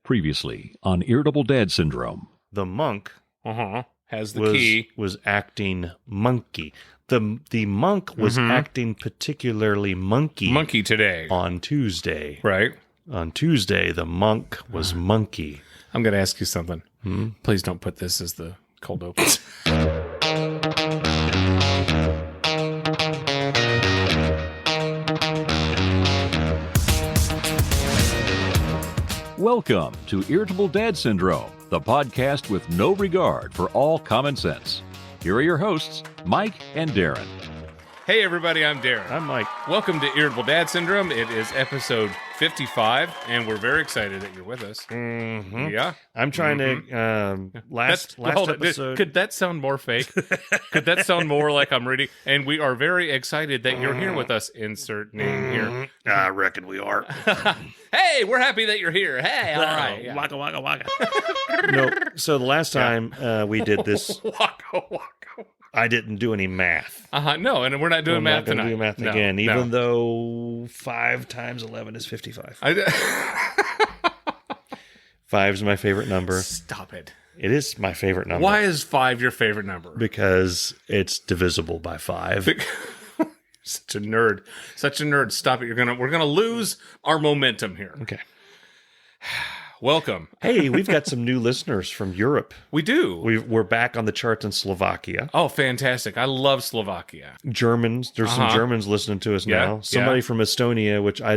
Previously on Irritable Dad Syndrome. The monk has the key. Was acting monkey. The monk was acting particularly monkey today. On Tuesday. Right. On Tuesday, the monk was monkey. I'm going to ask you something. Please don't put this as the cold open. Welcome to Irritable Dad Syndrome, the podcast with no regard for all common sense. Here are your hosts, Mike and Darin. Hey everybody, I'm Darin. I'm Mike. Welcome to Irritable Dad Syndrome. It is episode 55, and we're very excited that you're with us. Yeah. I'm trying to, last episode. Could that sound more fake? Could that sound more like I'm reading? And we are very excited that you're here with us. Insert name here. I reckon we are. Hey, we're happy that you're here. Hey, all right. Yeah. Waka, waka, waka. No, so the last time we did this, Waka, waka. I didn't do any math. No, and we're not doing math tonight. Do math again, even though 5 times 11 is 55. 5 is my favorite number. Stop it. It is my favorite number. Why is 5 your favorite number? Because it's divisible by 5. Such a nerd. Such a nerd. Stop it. We're gonna lose our momentum here. Okay. Welcome. Hey, we've got some new listeners from Europe. We do. We're back on the charts in Slovakia. Oh, fantastic. I love Slovakia. Germans. There's some Germans listening to us now. Somebody from Estonia, which I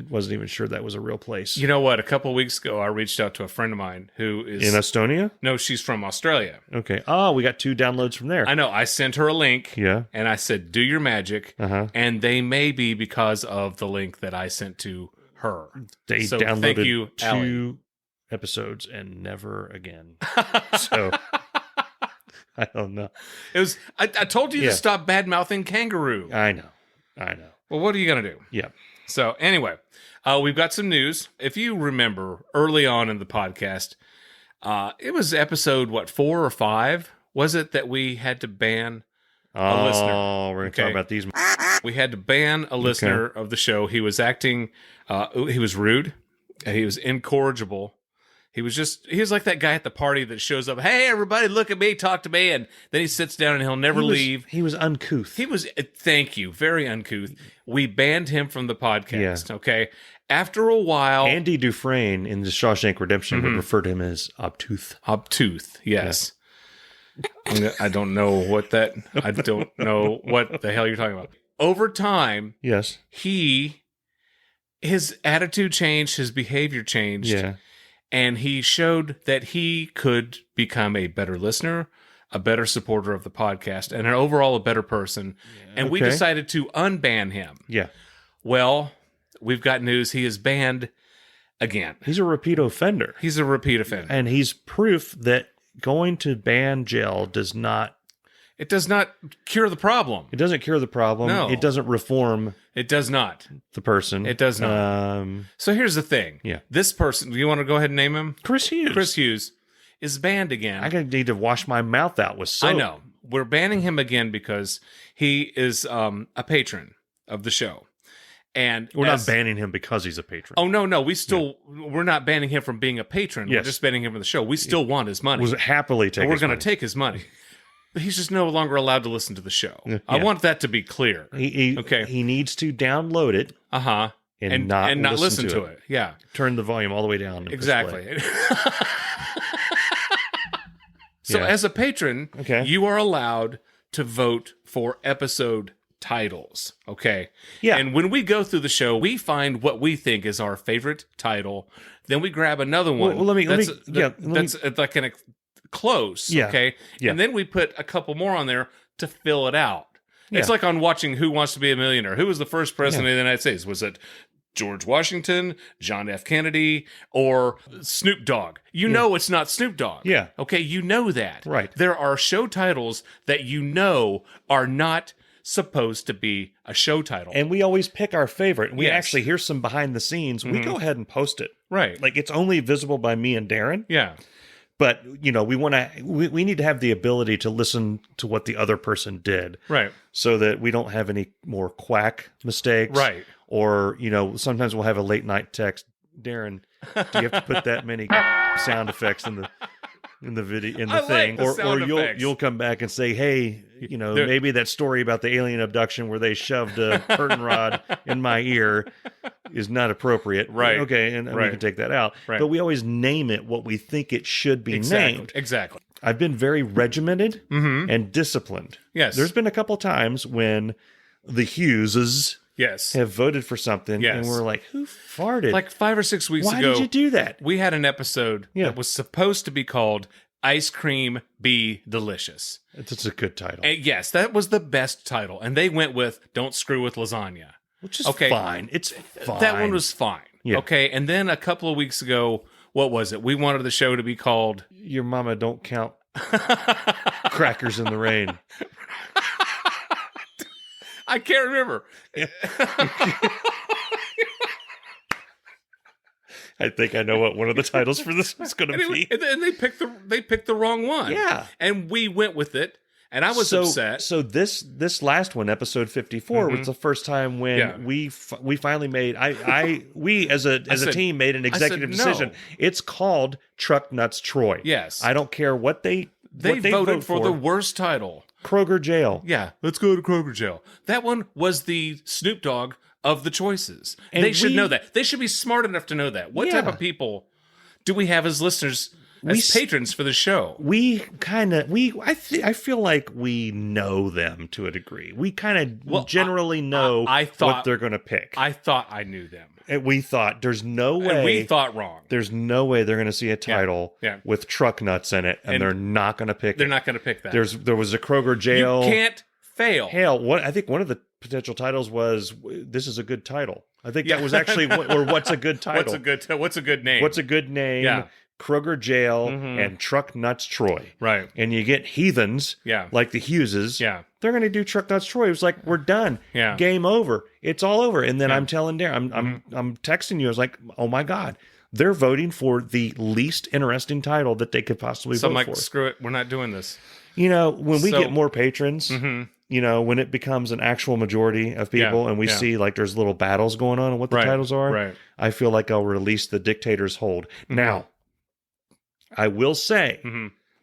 wasn't even sure that was a real place. You know what? A couple of weeks ago, I reached out to a friend of mine who is... In Estonia? No, she's from Australia. Okay. Oh, we got 2 downloads from there. I know. I sent her a link. Yeah. And I said, do your magic. And they may be because of the link that I sent to her. They downloaded thank you, 2 Allie. episodes and never again. So I don't know. It was. I told you to stop bad mouthing kangaroo. I know. Well, what are you gonna do? Yeah. So anyway, we've got some news. If you remember early on in the podcast, it was episode 4 or 5? Was it that we had to ban a listener? Oh, we're gonna talk about these. We had to ban a listener of the show. He was acting. He was rude. He was incorrigible. He was like that guy at the party that shows up. Hey, everybody, look at me, talk to me. And then he sits down and he'll never leave. He was uncouth. Thank you, very uncouth. We banned him from the podcast, okay? After a while. Andy Dufresne in The Shawshank Redemption would refer to him as obtuse. Obtuse, yes. Yeah. I don't know what the hell you're talking about. Over time, yes, his attitude changed, his behavior changed. Yeah. And he showed that he could become a better listener, a better supporter of the podcast, and overall a better person. Yeah. And we decided to unban him. Yeah. Well, we've got news. He is banned again. He's a repeat offender. And he's proof that going to ban jail does not... It does not cure the problem. It doesn't cure the problem. No. It doesn't reform... It does not. The person. It does not. So here's the thing. Yeah. This person, do you want to go ahead and name him? Chris Hughes. Chris Hughes is banned again. I need to wash my mouth out with soap. I know. We're banning him again because he is a patron of the show. And we're not banning him because he's a patron. Oh, no. We're not banning him from being a patron. Yes. We're just banning him from the show. We still want his money. We'll happily take his money. We're going to take his money. But he's just no longer allowed to listen to the show. Yeah. I want that to be clear. He needs to download it. And not listen to it. Yeah. Turn the volume all the way down. Exactly. So as a patron, you are allowed to vote for episode titles. Okay. Yeah. And when we go through the show, we find what we think is our favorite title. Then we grab another one. Well, let me like an close, okay? Yeah. And then we put a couple more on there to fill it out. It's like on watching Who Wants to Be a Millionaire. Who was the first president of the United States? Was it George Washington, John F. Kennedy, or Snoop Dogg? You know it's not Snoop Dogg. Yeah. Okay, you know that. Right. There are show titles that you know are not supposed to be a show title. And we always pick our favorite. We actually, here's some behind the scenes. We go ahead and post it. Right. Like it's only visible by me and Darin. Yeah. But, we need to have the ability to listen to what the other person did. Right. So that we don't have any more quack mistakes. Right. Or, sometimes we'll have a late night text. Darin, Do you have to put that many sound effects in the video in the I thing, like the or sound you'll effects. come back and say, hey, maybe that story about the alien abduction where they shoved a curtain rod in my ear is not appropriate. Right. Okay, and we can take that out. Right. But we always name it what we think it should be named. Exactly. I've been very regimented and disciplined. Yes. There's been a couple times when the Hugheses have voted for something, and we're like, who farted? Like 5 or 6 weeks Why ago. did you do that? We had an episode that was supposed to be called Ice Cream Be Delicious. It's a good title. And yes, that was the best title. And they went with Don't Screw with Lasagna. Which is fine. It's fine. That one was fine. Yeah. Okay. And then a couple of weeks ago, what was it? We wanted the show to be called Your Mama Don't Count Crackers in the Rain. I can't remember. I think I know what one of the titles for this is going to be. And they picked the wrong one. Yeah. And we went with it. And I was upset. So this last one, episode 54, was the first time when we finally made we as a team made an executive decision. No. It's called Truck Nuts Troy. Yes. I don't care what they voted for the worst title. Kroger Jail. Yeah, let's go to Kroger Jail. That one was the Snoop Dogg of the choices. And they should know that. They should be smart enough to know that. What type of people do we have as listeners, as patrons for the show? I feel like we know them to a degree. We kind of generally know what they're going to pick. I thought I knew them. And we thought there's no way. And we thought wrong. There's no way they're going to see a title with truck nuts in it, and they're not going to pick. They're not going to pick that. There was a Kroger Jail. You can't fail. Hell, I think one of the potential titles was "This is a good title." I think that was actually or "What's a good title?" What's a good name? What's a good name? Yeah. Kroger Jail and Truck Nuts Troy. Right. And you get heathens like the Hugheses. Yeah. They're going to do Truck Nuts Troy. It was like, we're done. Yeah. Game over. It's all over. And then I'm telling Darin, I'm texting you. I was like, oh my God. They're voting for the least interesting title that they could possibly vote for. So I'm like, screw it. We're not doing this. When we get more patrons, when it becomes an actual majority of people and we see like there's little battles going on and what the titles are, I feel like I'll release the Dictator's Hold. Now, I will say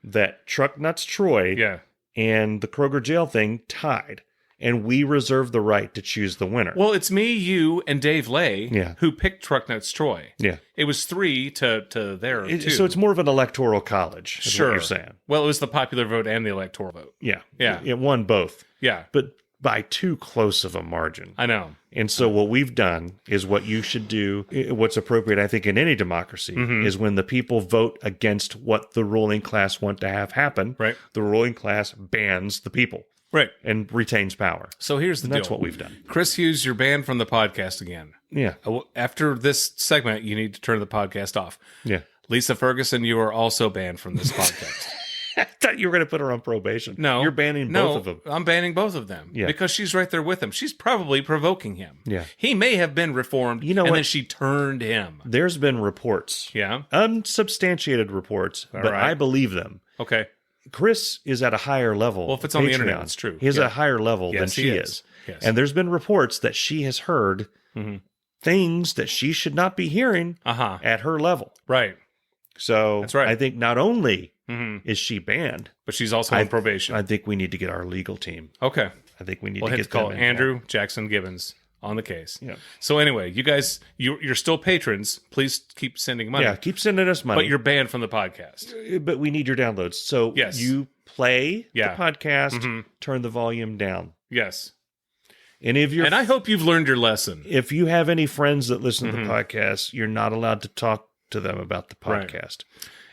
that Truck Nuts Troy and the Kroger Jail thing tied, and we reserve the right to choose the winner. Well, it's me, you, and Dave Lay who picked Truck Nuts Troy. Yeah. It was 3 to their 2. So it's more of an electoral college, is what you're saying. Well, it was the popular vote and the electoral vote. Yeah. Yeah. It won both. Yeah. But by too close of a margin. I know. And so what we've done is what you should do, what's appropriate, I think, in any democracy, is when the people vote against what the ruling class want to have happen, the ruling class bans the people. Right. And retains power. So here's the deal. That's what we've done. Chris Hughes, you're banned from the podcast again. Yeah. After this segment, you need to turn the podcast off. Yeah. Lisa Ferguson, you are also banned from this podcast. I thought you were going to put her on probation. No. You're banning both of them. I'm banning both of them. Yeah. Because she's right there with him. She's probably provoking him. Yeah. He may have been reformed, and then she turned him. There's been reports. Yeah. Unsubstantiated reports, but I believe them. Okay. Chris is at a higher level. Well, if it's on the internet, it's true. He's at a higher level than she is. Yes. And there's been reports that she has heard things that she should not be hearing at her level. Right. So that's right. I think not only is she banned, but she's also on probation. I think we need to get our legal team. Okay. I think we need to get call Andrew Jackson Gibbons on the case. Yeah. So anyway, you guys, you're still patrons. Please keep sending money. Yeah, keep sending us money. But you're banned from the podcast. But we need your downloads. So you play the podcast, turn the volume down. Yes. And I hope you've learned your lesson. If you have any friends that listen to the podcast, you're not allowed to talk to them about the podcast,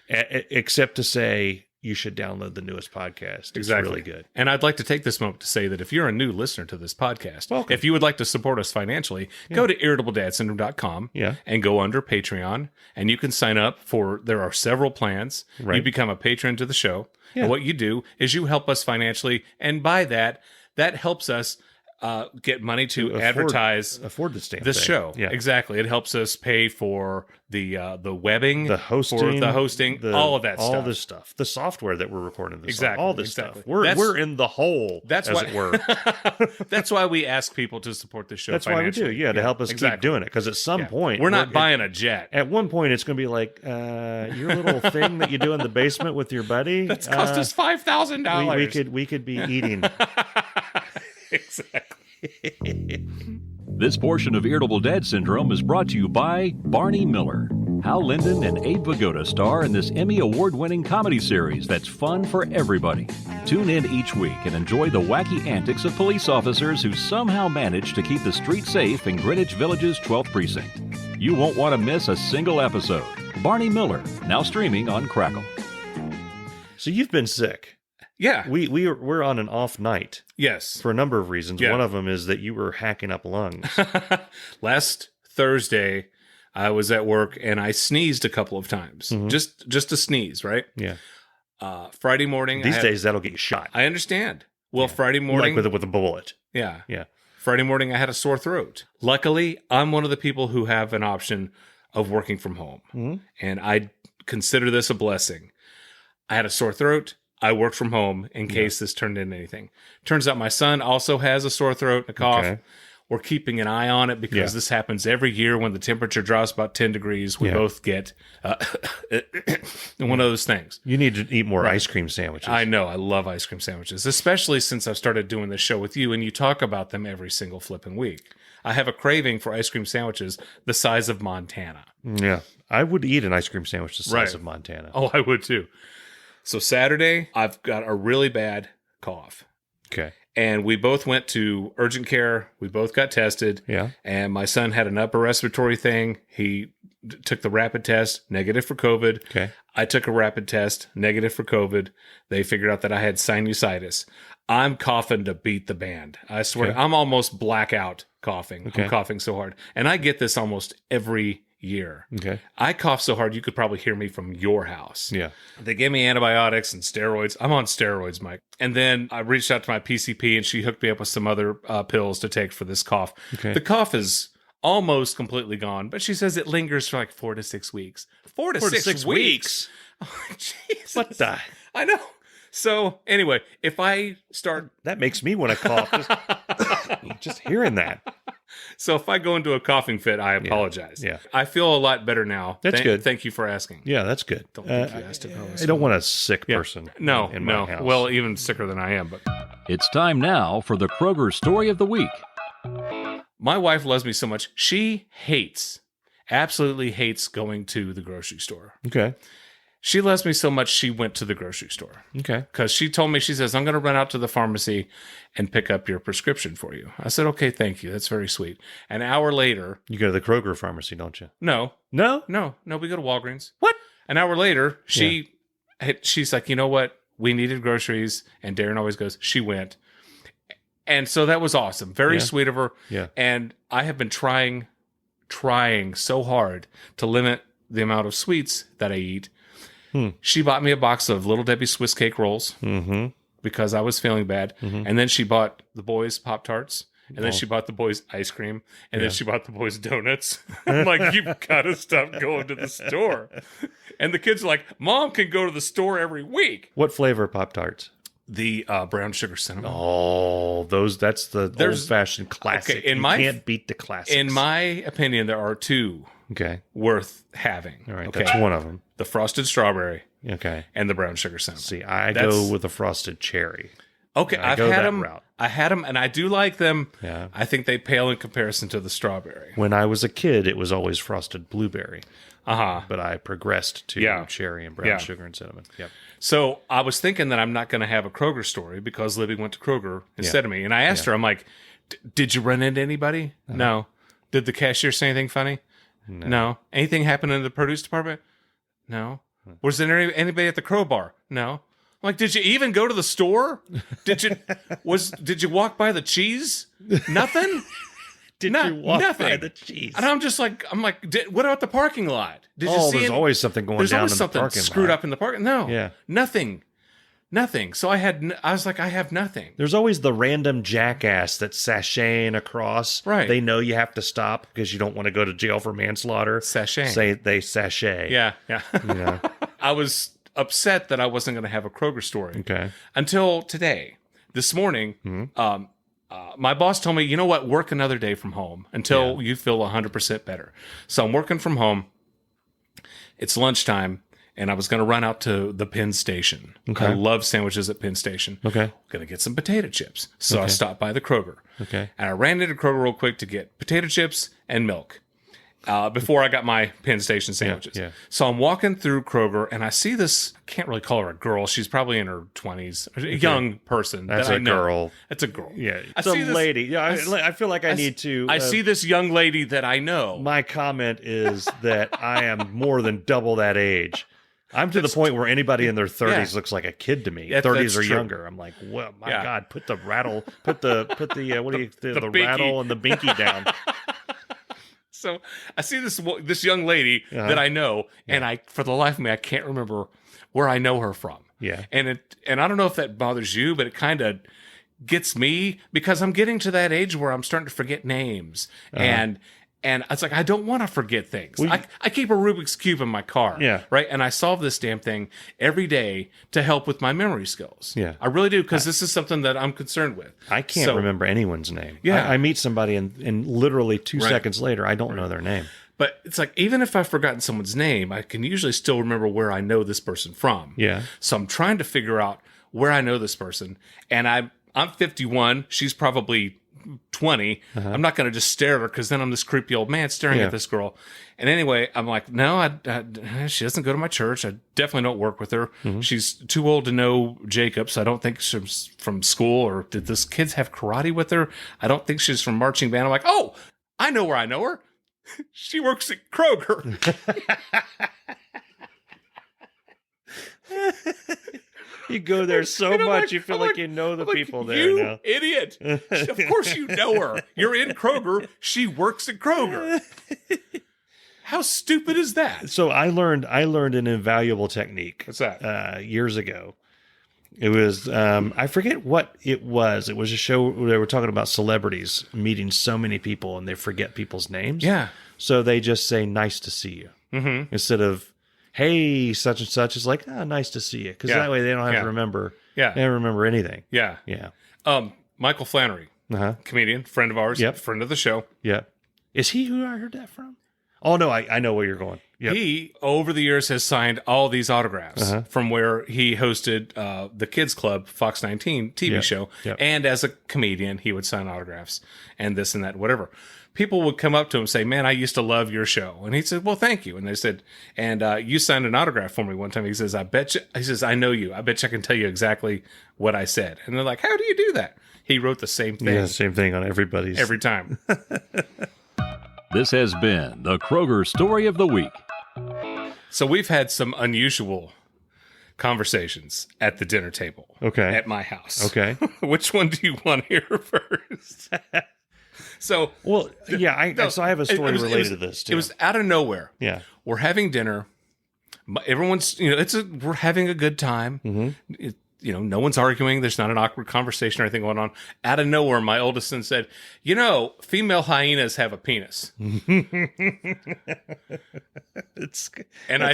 except to say you should download the newest podcast. It's really good. And I'd like to take this moment to say that if you're a new listener to this podcast, if you would like to support us financially, go to irritabledadsyndrome.com and go under Patreon, and you can sign up there are several plans. You become a patron to the show. And what you do is you help us financially, and by that helps us get money to advertise this show. Yeah. Exactly. It helps us pay for the webbing, the hosting, all of that stuff. All this stuff. The software that we're recording this exactly, on, all this stuff. We're in the hole, as it were. That's why we ask people to support the show. That's why we do, to help us keep doing it. Because at some point... We're not buying a jet. At one point, it's going to be like, your little thing that you do in the basement with your buddy... That's cost us $5,000. We could be eating... Exactly. This portion of Irritable Dad Syndrome is brought to you by Barney Miller. Hal Linden and Abe Vigoda star in this Emmy Award-winning comedy series that's fun for everybody. Tune in each week and enjoy the wacky antics of police officers who somehow manage to keep the street safe in Greenwich Village's 12th Precinct. You won't want to miss a single episode. Barney Miller, now streaming on Crackle. So you've been sick. Yeah. We're on an off night. Yes. For a number of reasons. Yeah. One of them is that you were hacking up lungs. Last Thursday, I was at work and I sneezed a couple of times. Mm-hmm. Just a sneeze, right? Yeah. Friday morning. These days, that'll get you shot. I understand. Well, Friday morning. Like with a bullet. Yeah. Yeah. Friday morning, I had a sore throat. Luckily, I'm one of the people who have an option of working from home. Mm-hmm. And I consider this a blessing. I had a sore throat. I worked from home in case this turned into anything. Turns out my son also has a sore throat and a cough. Okay. We're keeping an eye on it because this happens every year when the temperature drops about 10 degrees. We both get one of those things. You need to eat more ice cream sandwiches. I know. I love ice cream sandwiches, especially since I've started doing this show with you and you talk about them every single flipping week. I have a craving for ice cream sandwiches the size of Montana. Yeah. I would eat an ice cream sandwich the size of Montana. Oh, I would too. So Saturday, I've got a really bad cough. Okay. And we both went to urgent care. We both got tested. Yeah. And my son had an upper respiratory thing. He took the rapid test, negative for COVID. Okay. I took a rapid test, negative for COVID. They figured out that I had sinusitis. I'm coughing to beat the band. I swear, I'm almost blackout coughing. Okay. I'm coughing so hard. And I get this almost every year. Okay. I cough so hard you could probably hear me from your house. Yeah. They gave me antibiotics and steroids. I'm on steroids, Mike. And then I reached out to my PCP and she hooked me up with some other pills to take for this cough. Okay. The cough is almost completely gone, but she says it lingers for like 4 to 6 weeks. 4 to 6 weeks? Oh, Jesus. What the? I know. So anyway, if I start... That makes me want to cough. Just hearing that. So if I go into a coughing fit, I apologize. Yeah. I feel a lot better now. That's good. Thank you for asking. Yeah, that's good. Don't think you asked it. I don't want a sick person in my house. Well, even sicker than I am. But it's time now for the Kroger Story of the Week. My wife loves me so much. She absolutely hates going to the grocery store. Okay. She loves me so much, she went to the grocery store. Okay. Because she told me, she says, I'm going to run out to the pharmacy and pick up your prescription for you. I said, okay, thank you. That's very sweet. An hour later. You go to the Kroger pharmacy, don't you? No. No? No, we go to Walgreens. What? An hour later, she's like, you know what? We needed groceries. And Darin always goes, she went. And so that was awesome. Very sweet of her. Yeah. And I have been trying so hard to limit the amount of sweets that I eat. She bought me a box of Little Debbie Swiss cake rolls because I was feeling bad. And then she bought the boys Pop-Tarts. And then she bought the boys ice cream. And then she bought the boys donuts. I'm like, you've got to stop going to the store. And the kids are like, Mom can go to the store every week. What flavor Pop-Tarts? The brown sugar cinnamon. Oh, that's the old-fashioned classic. Okay, you can't beat the classics. In my opinion, there are two worth having. All right, that's one of them. The frosted strawberry. Okay. And the brown sugar cinnamon. See, I go with the frosted cherry. Okay, I've had them. I had them, and I do like them. Yeah. I think they pale in comparison to the strawberry. When I was a kid, it was always frosted blueberry. But I progressed to cherry and brown sugar and cinnamon. Yep. So I was thinking that I'm not going to have a Kroger story because Libby went to Kroger instead of me. And I asked her, I'm like, did you run into anybody? No. Did the cashier say anything funny? No. Anything happen in the produce department? No. Was there anybody at the crowbar? No. I'm like, did you even go to the store? Did you walk by the cheese? Nothing? Did you walk by the cheese? And I'm like, what about the parking lot? Did you see there's always something going down in the parking lot. There's always something screwed up in the parking lot. No. Yeah. Nothing. Nothing. So I was like, I have nothing. There's always the random jackass that's sashaying across. Right. They know you have to stop because you don't want to go to jail for manslaughter. Sashay. Say they sashay. Yeah. Yeah. I was upset that I wasn't going to have a Kroger story. Okay. Until today. This morning, my boss told me, you know what, work another day from home until you feel 100% better. So I'm working from home. It's lunchtime. And I was going to run out to the Penn Station. Okay. I love sandwiches at Penn Station. Okay. Going to get some potato chips. So I stopped by the Kroger. Okay. And I ran into Kroger real quick to get potato chips and milk before I got my Penn Station sandwiches. Yeah. So I'm walking through Kroger, and I see this, I can't really call her a girl. She's probably in her 20s. A young person. That's that a girl. That's a girl. Yeah. It's a lady. Yeah, I feel like I need to... I see this young lady that I know. My comment is that I am more than double that age. I'm to the point where anybody in their 30s looks like a kid to me. 30s or younger. I'm like, well, my God, put the rattle, put the rattle and the binky down. So I see this young lady that I know, and I, for the life of me, I can't remember where I know her from. Yeah, and I don't know if that bothers you, but it kind of gets me because I'm getting to that age where I'm starting to forget names And it's like, I don't want to forget things. Well, I keep a Rubik's Cube in my car. Yeah. Right. And I solve this damn thing every day to help with my memory skills. Yeah. I really do, because this is something that I'm concerned with. I can't remember anyone's name. Yeah. I meet somebody and literally 2 seconds later, I don't know their name. But it's like, even if I've forgotten someone's name, I can usually still remember where I know this person from. Yeah. So I'm trying to figure out where I know this person. And I'm 51. She's probably 20. I'm not going to just stare at her, because then I'm this creepy old man staring at this girl. And anyway, I'm like, no, she doesn't go to my church. I definitely don't work with her. She's too old to know Jacobs. I don't think she's from school. Or did this kids have karate with her? I don't think she's from marching band. I'm like, oh, I know where I know her. She works at Kroger. You go there so much, you feel like you know the people there you now. Idiot. Of course you know her. You're in Kroger. She works at Kroger. How stupid is that? So I learned an invaluable technique. What's that? Years ago. It was, I forget what it was. It was a show where they were talking about celebrities meeting so many people and they forget people's names. Yeah. So they just say, nice to see you. Instead of, hey, such and such. Is like, nice to see you. Because that way they don't have to remember. Yeah. They don't remember anything. Yeah. Yeah. Michael Flannery, comedian, friend of ours, friend of the show. Yeah. Is he who I heard that from? Oh, no, I know where you're going. Yep. He, over the years, has signed all these autographs from where he hosted the Kids Club, Fox 19 TV show. Yep. And as a comedian, he would sign autographs and this and that, whatever. People would come up to him and say, man, I used to love your show. And he said, well, thank you. And they said, and you signed an autograph for me one time. He says, I bet you, he says, I know you. I bet you I can tell you exactly what I said. And they're like, how do you do that? He wrote the same thing. Yeah, same thing on everybody's. Every time. This has been the Kroger Story of the Week. So we've had some unusual conversations at the dinner table. Okay. At my house. Okay. Which one do you want to hear first? So, well, yeah, so I have a story related to this too. It was out of nowhere. Yeah. We're having dinner. Everyone's, we're having a good time. No one's arguing. There's not an awkward conversation or anything going on. Out of nowhere, my oldest son said, female hyenas have a penis. I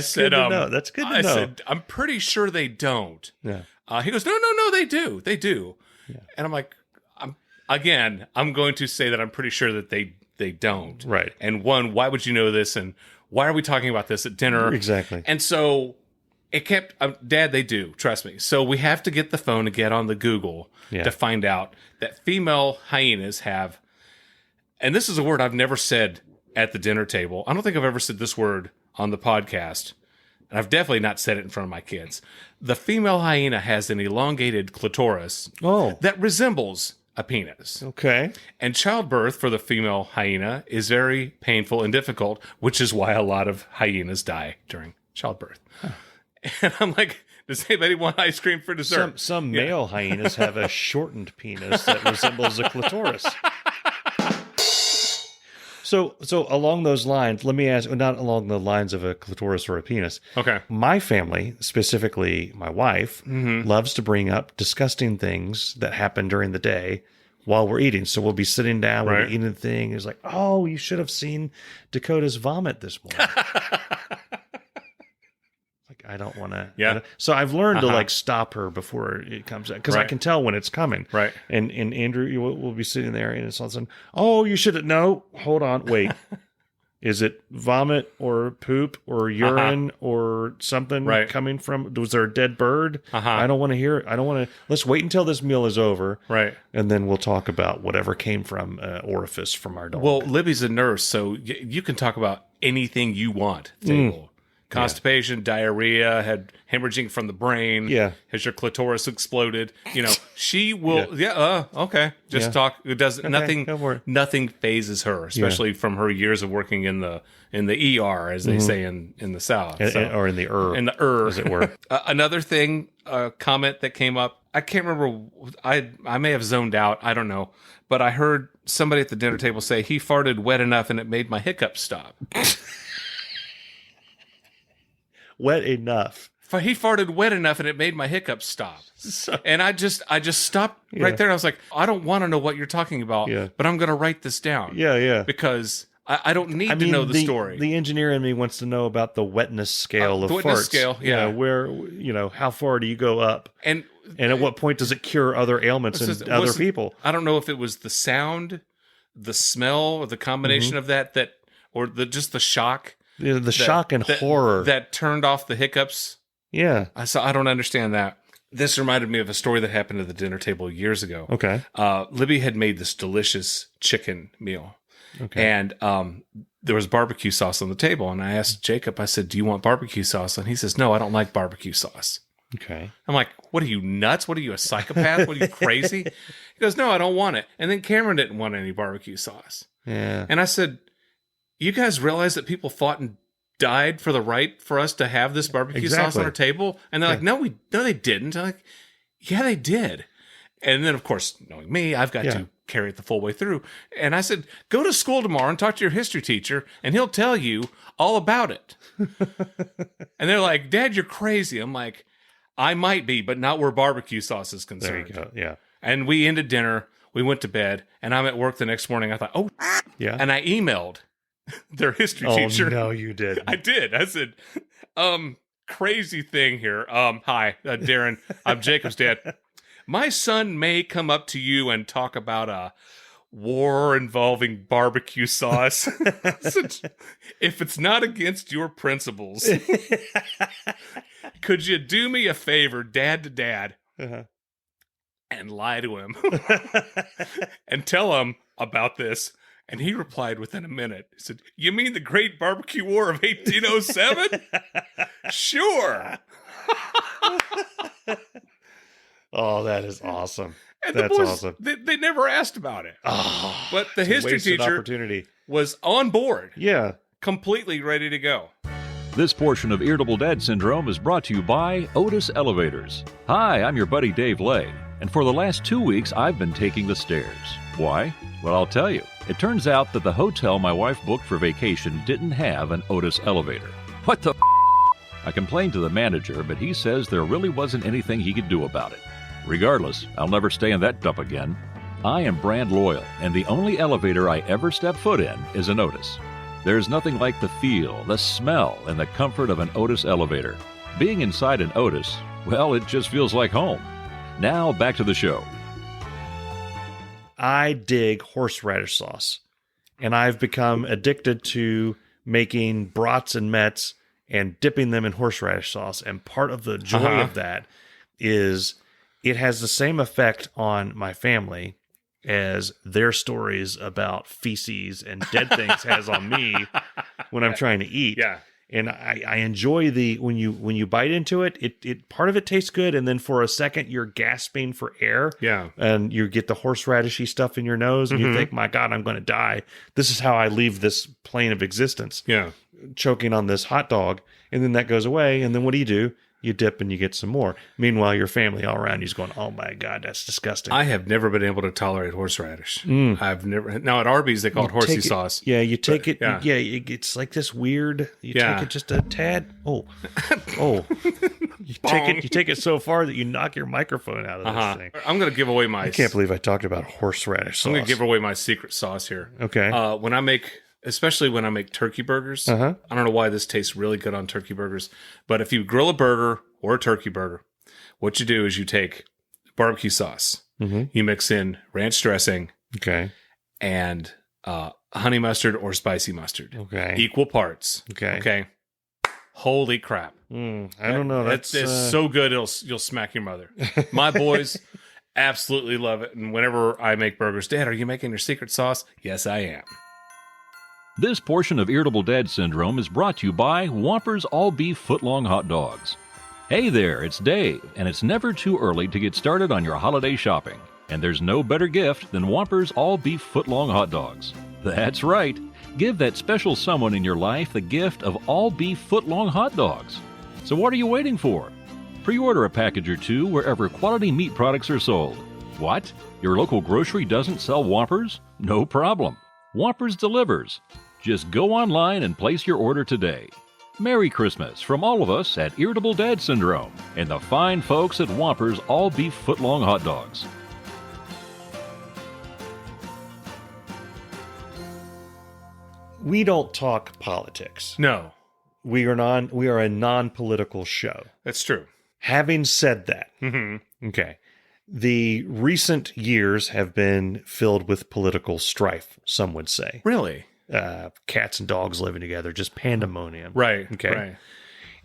said, that's good to know. I said, I'm pretty sure they don't. Yeah. He goes, no, they do. They do. Yeah. And I'm like, I'm going to say that I'm pretty sure that they don't. Right. And one, why would you know this? And why are we talking about this at dinner? Exactly. And so it kept, Dad, they do. Trust me. So we have to get the phone to get on the Google to find out that female hyenas have, and this is a word I've never said at the dinner table. I don't think I've ever said this word on the podcast. And I've definitely not said it in front of my kids. The female hyena has an elongated clitoris that resembles a penis. Okay. And childbirth for the female hyena is very painful and difficult, which is why a lot of hyenas die during childbirth. Huh. And I'm like, does anybody want ice cream for dessert? Some male hyenas have a shortened penis that resembles a clitoris. So along those lines, let me ask, not along the lines of a clitoris or a penis. Okay. My family, specifically my wife, loves to bring up disgusting things that happen during the day while we're eating. So we'll be sitting down, we'll be eating the thing. It's like, oh, you should have seen Dakota's vomit this morning. I don't want to. Yeah. So I've learned to like stop her before it comes out because I can tell when it's coming. Right. And Andrew will be sitting there and it's all of a sudden, oh, you should have. No, hold on. Wait. Is it vomit or poop or urine or something coming from? Was there a dead bird? I don't want to hear it. I don't want to. Let's wait until this meal is over. Right. And then we'll talk about whatever came from orifice from our dog. Well, Libby's a nurse, so you can talk about anything you want. Constipation, diarrhea, had hemorrhaging from the brain. Yeah. Has your clitoris exploded? She will. Okay. Just talk. It does nothing. Nothing phases her, especially from her years of working in the ER, as they say in the South, or in the as it were. Another thing, comment that came up. I can't remember. I may have zoned out. I don't know, but I heard somebody at the dinner table say he farted wet enough and it made my hiccups stop. Wet enough. He farted wet enough and it made my hiccups stop. And I just stopped right there. And I was like, I don't want to know what you're talking about, but I'm going to write this down. Yeah. Because I don't need to know the story. The engineer in me wants to know about the wetness scale of farts. Wetness scale, yeah. Where, how far do you go up? And at what point does it cure other ailments in other people? I don't know if it was the sound, the smell, or the combination of that, or just the shock. The shock and horror that turned off the hiccups. Yeah. I don't understand that. This reminded me of a story that happened at the dinner table years ago. Okay. Libby had made this delicious chicken meal. Okay. And there was barbecue sauce on the table. And I asked Jacob, I said, do you want barbecue sauce? And he says, no, I don't like barbecue sauce. Okay. I'm like, what are you, nuts? What are you, a psychopath? What are you, crazy? He goes, no, I don't want it. And then Cameron didn't want any barbecue sauce. Yeah. And I said, you guys realize that people fought and died for the right for us to have this barbecue sauce on our table? And they're like, no, they didn't. I'm like, yeah, they did. And then, of course, knowing me, I've got to carry it the full way through. And I said, go to school tomorrow and talk to your history teacher, and he'll tell you all about it. And they're like, Dad, you're crazy. I'm like, I might be, but not where barbecue sauce is concerned. There you go. Yeah. And we ended dinner. We went to bed, and I'm at work the next morning. I thought, oh, yeah. And I emailed their history teacher. Oh, no, you did. I did. I said, crazy thing here. Hi, Darin. I'm Jacob's dad. My son may come up to you and talk about a war involving barbecue sauce. If it's not against your principles, could you do me a favor, dad to dad, and lie to him and tell him about this? And he replied within a minute. He said, you mean the Great Barbecue War of 1807? Sure. Oh, that is awesome. And that's boys, awesome. They never asked about it. Oh, but the history teacher was on board. Yeah. Completely ready to go. This portion of Irritable Dad Syndrome is brought to you by Otis Elevators. Hi, I'm your buddy Dave Lay. And for the last 2 weeks, I've been taking the stairs. Why? Well, I'll tell you. It turns out that the hotel my wife booked for vacation didn't have an Otis elevator. What the f***? I complained to the manager, but he says there really wasn't anything he could do about it. Regardless, I'll never stay in that dump again. I am brand loyal, and the only elevator I ever step foot in is an Otis. There's nothing like the feel, the smell, and the comfort of an Otis elevator. Being inside an Otis, well, it just feels like home. Now, back to the show. I dig horseradish sauce, and I've become addicted to making brats and mets and dipping them in horseradish sauce. And part of the joy of that is it has the same effect on my family as their stories about feces and dead things has on me when I'm trying to eat. Yeah. And I enjoy when you bite into it, it part of it tastes good, and then for a second you're gasping for air. Yeah. And you get the horseradishy stuff in your nose, and you think, my God, I'm going to die. This is how I leave this plane of existence. Yeah. Choking on this hot dog, and then that goes away, and then what do? you dip and you get some more. Meanwhile, your family all around you's going, oh my God, that's disgusting. I have never been able to tolerate horseradish. I've never. Now at Arby's, they call it horsey sauce. Yeah, you take it. Yeah, it's like this weird. You take it just a tad. Oh. You take it so far that you knock your microphone out of this thing. I'm going to give away my... I can't believe I talked about horseradish sauce. I'm going to give away my secret sauce here. Okay. Especially when I make turkey burgers. I don't know why this tastes really good on turkey burgers, but if you grill a burger or a turkey burger, what you do is you take barbecue sauce. You mix in ranch dressing. Okay. And honey mustard or spicy mustard. Okay. Equal parts. Okay. Holy crap. I don't know. That's so good you'll smack your mother. My boys absolutely love it. And whenever I make burgers, Dad, are you making your secret sauce? Yes, I am. This portion of Irritable Dad Syndrome is brought to you by Whoppers All-Beef Footlong Hot Dogs. Hey there, it's Dave, and it's never too early to get started on your holiday shopping. And there's no better gift than Whoppers All-Beef Footlong Hot Dogs. That's right. Give that special someone in your life the gift of all-beef footlong hot dogs. So what are you waiting for? Pre-order a package or two wherever quality meat products are sold. What? Your local grocery doesn't sell Whoppers? No problem. Whoppers delivers. Just go online and place your order today. Merry Christmas from all of us at Irritable Dad Syndrome and the fine folks at Whoppers All-Beef Footlong Hot Dogs. We don't talk politics. No. We are a non-political show. That's true. Having said that, okay, the recent years have been filled with political strife, some would say. Really? Cats and dogs living together, just pandemonium. Right. Okay. Right.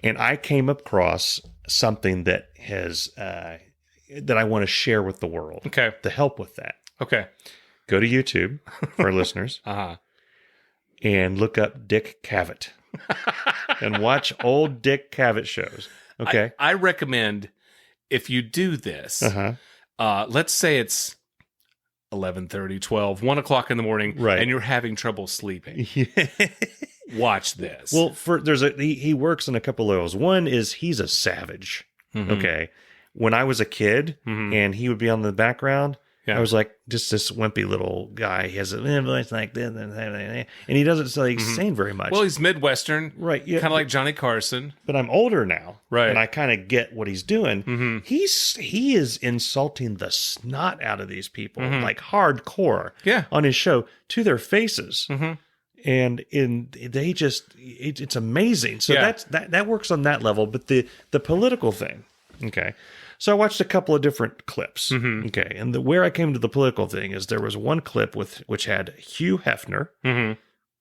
And I came across something that has that I want to share with the world. Okay. To help with that. Okay. Go to YouTube for our listeners. And look up Dick Cavett and watch old Dick Cavett shows. Okay. I recommend if you do this, let's say it's 11:30, 12, 1 o'clock in the morning, right, and you're having trouble sleeping. Watch this. Well, he works in a couple levels. One is he's a savage. Okay. When I was a kid and he would be on the background, I was like, just this wimpy little guy. He has a voice like this, and he doesn't sing very much. Well, he's Midwestern, right? Yeah, kind of like Johnny Carson. But I'm older now, right? And I kind of get what he's doing. He is insulting the snot out of these people, like hardcore, on his show to their faces, and it's amazing. So that works on that level. But the political thing, okay. So I watched a couple of different clips, okay, and where I came to the political thing is there was one clip which had Hugh Hefner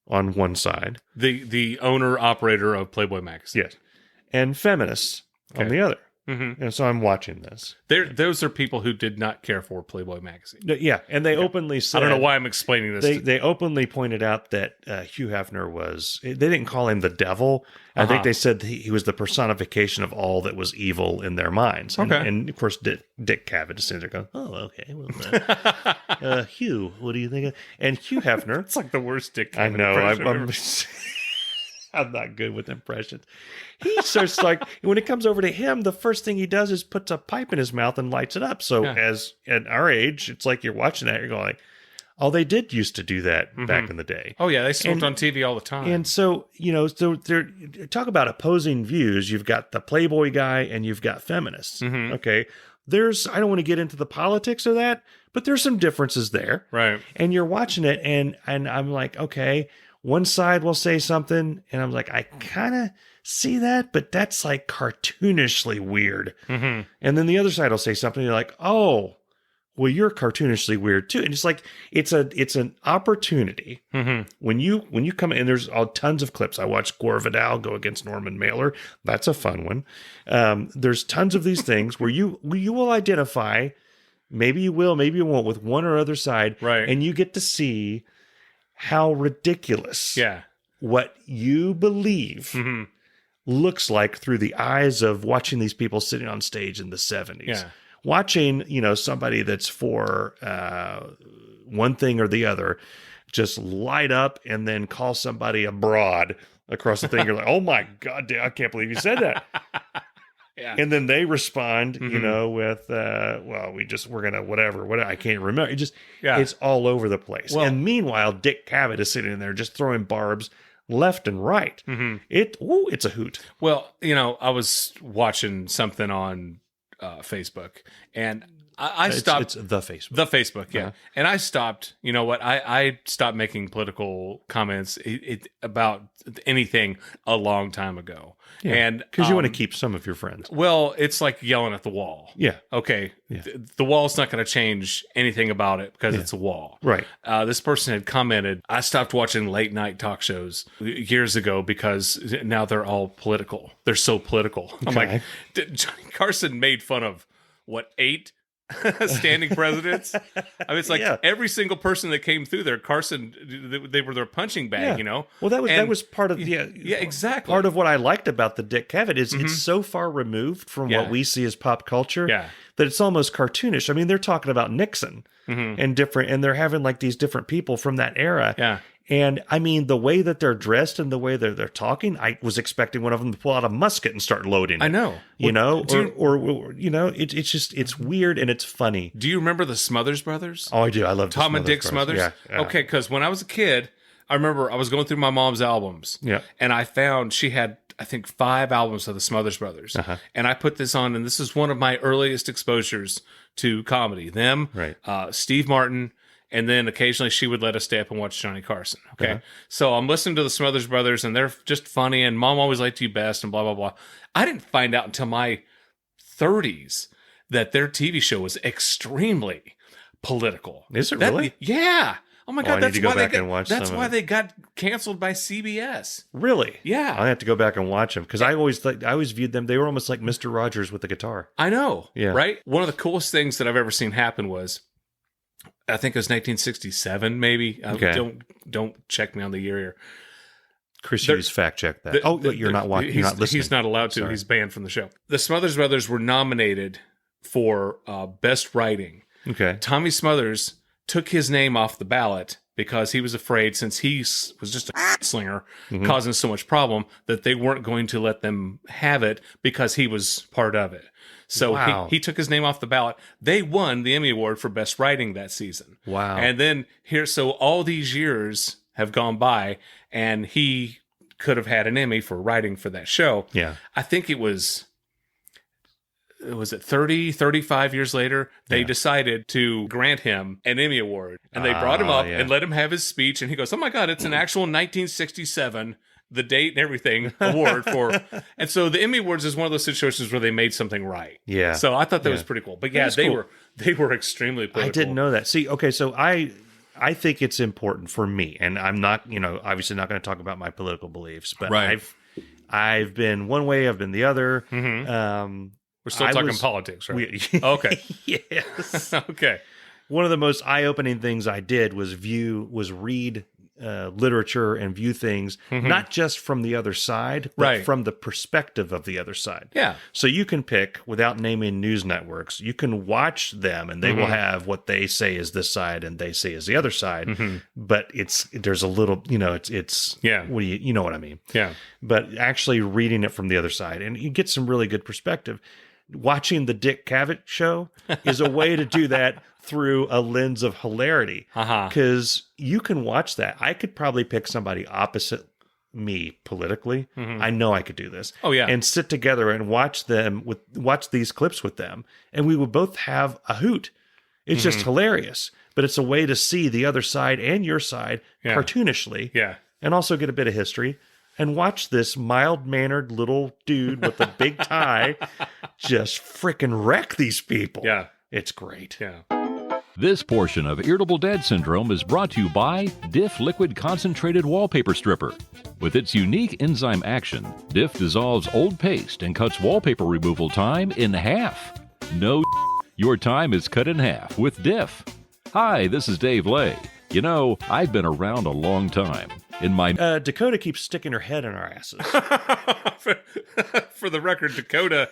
on one side, the owner operator of Playboy magazine, yes, and feminists on the other. And so I'm watching this. Those are people who did not care for Playboy magazine. Yeah, and they openly said... I don't know why I'm explaining this. They openly pointed out that Hugh Hefner was... They didn't call him the devil. I think they said he was the personification of all that was evil in their minds. And of course, Dick Cavett is sitting there going, oh, okay. Well, Hugh, what do you think? And Hugh Hefner... It's like the worst Dick Cavett I know. I'm not good with impressions. He starts when it comes over to him, the first thing he does is puts a pipe in his mouth and lights it up. So as at our age, it's like you're watching that, you're going like, oh, they did used to do that back in the day. Oh yeah, they smoked on TV all the time. And so, so they're talk about opposing views. You've got the Playboy guy and you've got feminists. Okay. I don't want to get into the politics of that, but there's some differences there. Right. And you're watching it and I'm like, okay, one side will say something, and I'm like, I kind of see that, but that's like cartoonishly weird. And then the other side will say something, and you're like, oh, well, you're cartoonishly weird too. And it's like it's an opportunity when you come in. There's tons of clips. I watched Gore Vidal go against Norman Mailer. That's a fun one. There's tons of these things where you will identify. Maybe you will, maybe you won't, with one or other side, right? And you get to see how ridiculous what you believe looks like through the eyes of watching these people sitting on stage in the 70s. Watching, somebody that's for one thing or the other just light up and then call somebody a broad across the thing. You're like, oh my God, I can't believe you said that. And then they respond, with, we're going to whatever. I can't remember. It's all over the place. Well, and meanwhile, Dick Cavett is sitting there just throwing barbs left and right. It's a hoot. Well, I was watching something on Facebook, and I stopped. It's the Facebook. The Facebook, yeah. And I stopped. You know what? I stopped making political comments about anything a long time ago. Yeah, and because you want to keep some of your friends. Well, it's like yelling at the wall. Yeah. Okay. Yeah. The wall's not going to change anything about it because it's a wall. Right. This person had commented, I stopped watching late night talk shows years ago because now they're all political. They're so political. Okay. I'm like, Johnny Carson made fun of, 8 standing presidents? I mean, it's like every single person that came through there, Carson, they were their punching bag, Well, that was part of exactly. Part of what I liked about the Dick Cavett is it's so far removed from what we see as pop culture that it's almost cartoonish. I mean, they're talking about Nixon and they're having like these different people from that era. Yeah. And I mean, the way that they're dressed and the way that they're talking, I was expecting one of them to pull out a musket and start loading it. I know. It's weird and it's funny. Do you remember the Smothers Brothers? Oh, I do. I love Tom and Dick Smothers. Yeah. Okay, because when I was a kid, I remember I was going through my mom's albums. Yeah. And I found she had, I think, 5 albums of the Smothers Brothers. And I put this on, and this is one of my earliest exposures to comedy. Them, Steve Martin, and then occasionally she would let us stay up and watch Johnny Carson. Okay. So I'm listening to the Smothers Brothers, and they're just funny, and Mom always liked you best, and blah, blah, blah. I didn't find out until my 30s that their TV show was extremely political. Is it really? Yeah. Oh my God, that's why they got canceled by CBS. Really? Yeah. I have to go back and watch them because I always viewed them. They were almost like Mr. Rogers with the guitar. I know. Yeah. Right? One of the coolest things that I've ever seen happen was, I think it was 1967, maybe. Okay. Don't check me on the year here. Chris Hughes fact checked that. You're not watching. You're not listening. He's not allowed to. Sorry. He's banned from the show. The Smothers Brothers were nominated for Best Writing. Okay. Tommy Smothers took his name off the ballot because he was afraid, since he was just a slinger, causing so much problem, that they weren't going to let them have it because he was part of it. So he took his name off the ballot. They won the Emmy Award for Best Writing that season. Wow. And then so all these years have gone by, and he could have had an Emmy for writing for that show. Yeah. I think it was 35 years later, they decided to grant him an Emmy Award. And they brought him up and let him have his speech. And he goes, oh my God, it's an actual 1967, the date and everything, award for. And so the Emmy Awards is one of those situations where they made something right. Yeah. So I thought that was pretty cool. But yeah, they were extremely political. I didn't know that. See, okay, so I think it's important for me, and I'm not, obviously not going to talk about my political beliefs, but I've been one way, I've been the other. We're still talking politics, right? Okay. Yes. Okay. One of the most eye-opening things I did was read literature and view things, not just from the other side, but from the perspective of the other side. Yeah. So you can pick, without naming news networks, you can watch them and they will have what they say is this side and they say is the other side. But there's a little, it's what do you know what I mean? Yeah. But actually reading it from the other side, and you get some really good perspective. Watching the Dick Cavett show is a way to do that through a lens of hilarity. Because you can watch that. I could probably pick somebody opposite me politically. I know I could do this. Oh, yeah. And sit together and watch these clips with them. And we would both have a hoot. It's just hilarious. But it's a way to see the other side and your side cartoonishly. Yeah. And also get a bit of history. And watch this mild-mannered little dude with a big tie just freaking wreck these people. Yeah. It's great. Yeah. This portion of Irritable Dad Syndrome is brought to you by Diff Liquid Concentrated Wallpaper Stripper. With its unique enzyme action, Diff dissolves old paste and cuts wallpaper removal time in half. No, your time is cut in half with Diff. Hi, this is Dave Lay. I've been around a long time. In my Dakota keeps sticking her head in our asses. For the record, Dakota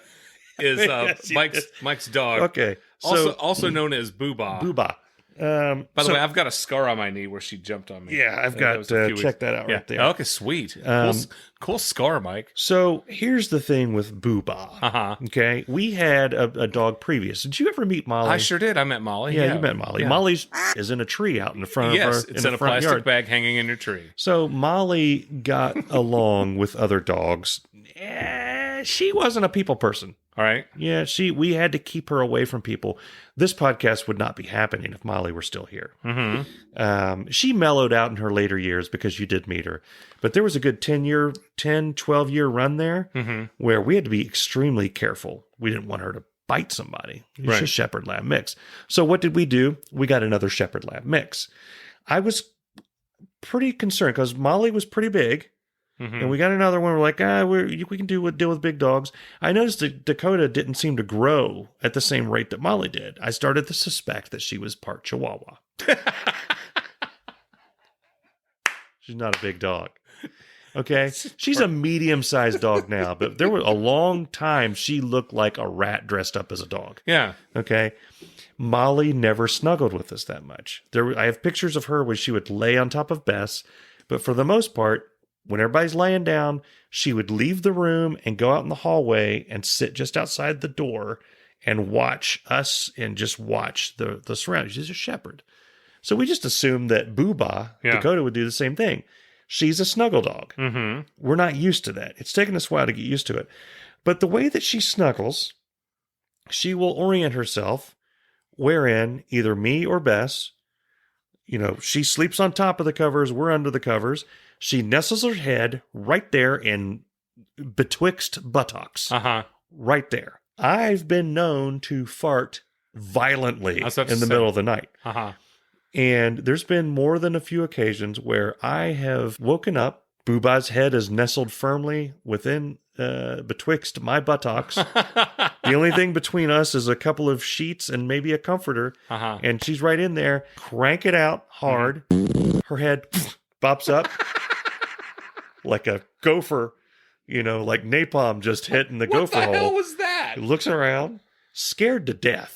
is Mike's dog. Okay. So, also known as Boobah. Boobah. By the way, I've got a scar on my knee where she jumped on me. Yeah, I've got check that out right there. Okay, sweet. Cool scar, Mike. So here's the thing with Booba. Okay, we had a dog previous. Did you ever meet Molly? I sure did. I met Molly. Yeah, you met Molly. Yeah. Molly's is in a tree out in the front of her. Yes, it's in a plastic bag hanging in your tree. So Molly got along with other dogs. She wasn't a people person. All right. Yeah, we had to keep her away from people. This podcast would not be happening if Molly were still here. She mellowed out in her later years because you did meet her. But there was a good 10, 12-year run there where we had to be extremely careful. We didn't want her to bite somebody. It was a Shepherd Lab mix. So what did we do? We got another Shepherd Lab mix. I was pretty concerned because Molly was pretty big. And we got another one. We're like, we can deal with big dogs. I noticed that Dakota didn't seem to grow at the same rate that Molly did. I started to suspect that she was part Chihuahua. She's not a big dog. Okay. She's a medium-sized dog now, but there was a long time she looked like a rat dressed up as a dog. Yeah. Okay. Molly never snuggled with us that much. I have pictures of her where she would lay on top of Bess, but for the most part, when everybody's laying down, she would leave the room and go out in the hallway and sit just outside the door and watch us and just watch the surroundings. She's a shepherd. So we just assumed that Booba, Dakota, would do the same thing. She's a snuggle dog. We're not used to that. It's taken us a while to get used to it. But the way that she snuggles, she will orient herself wherein either me or Bess, she sleeps on top of the covers, we're under the covers. She nestles her head right there in betwixt buttocks. Right there. I've been known to fart violently in the middle of the night. And there's been more than a few occasions where I have woken up, Booba's head is nestled firmly within betwixt my buttocks. The only thing between us is a couple of sheets and maybe a comforter. And she's right in there. Crank it out hard. Her head bops up. Like a gopher, like napalm just hitting the gopher hole. What the hell was that? Looks around, scared to death.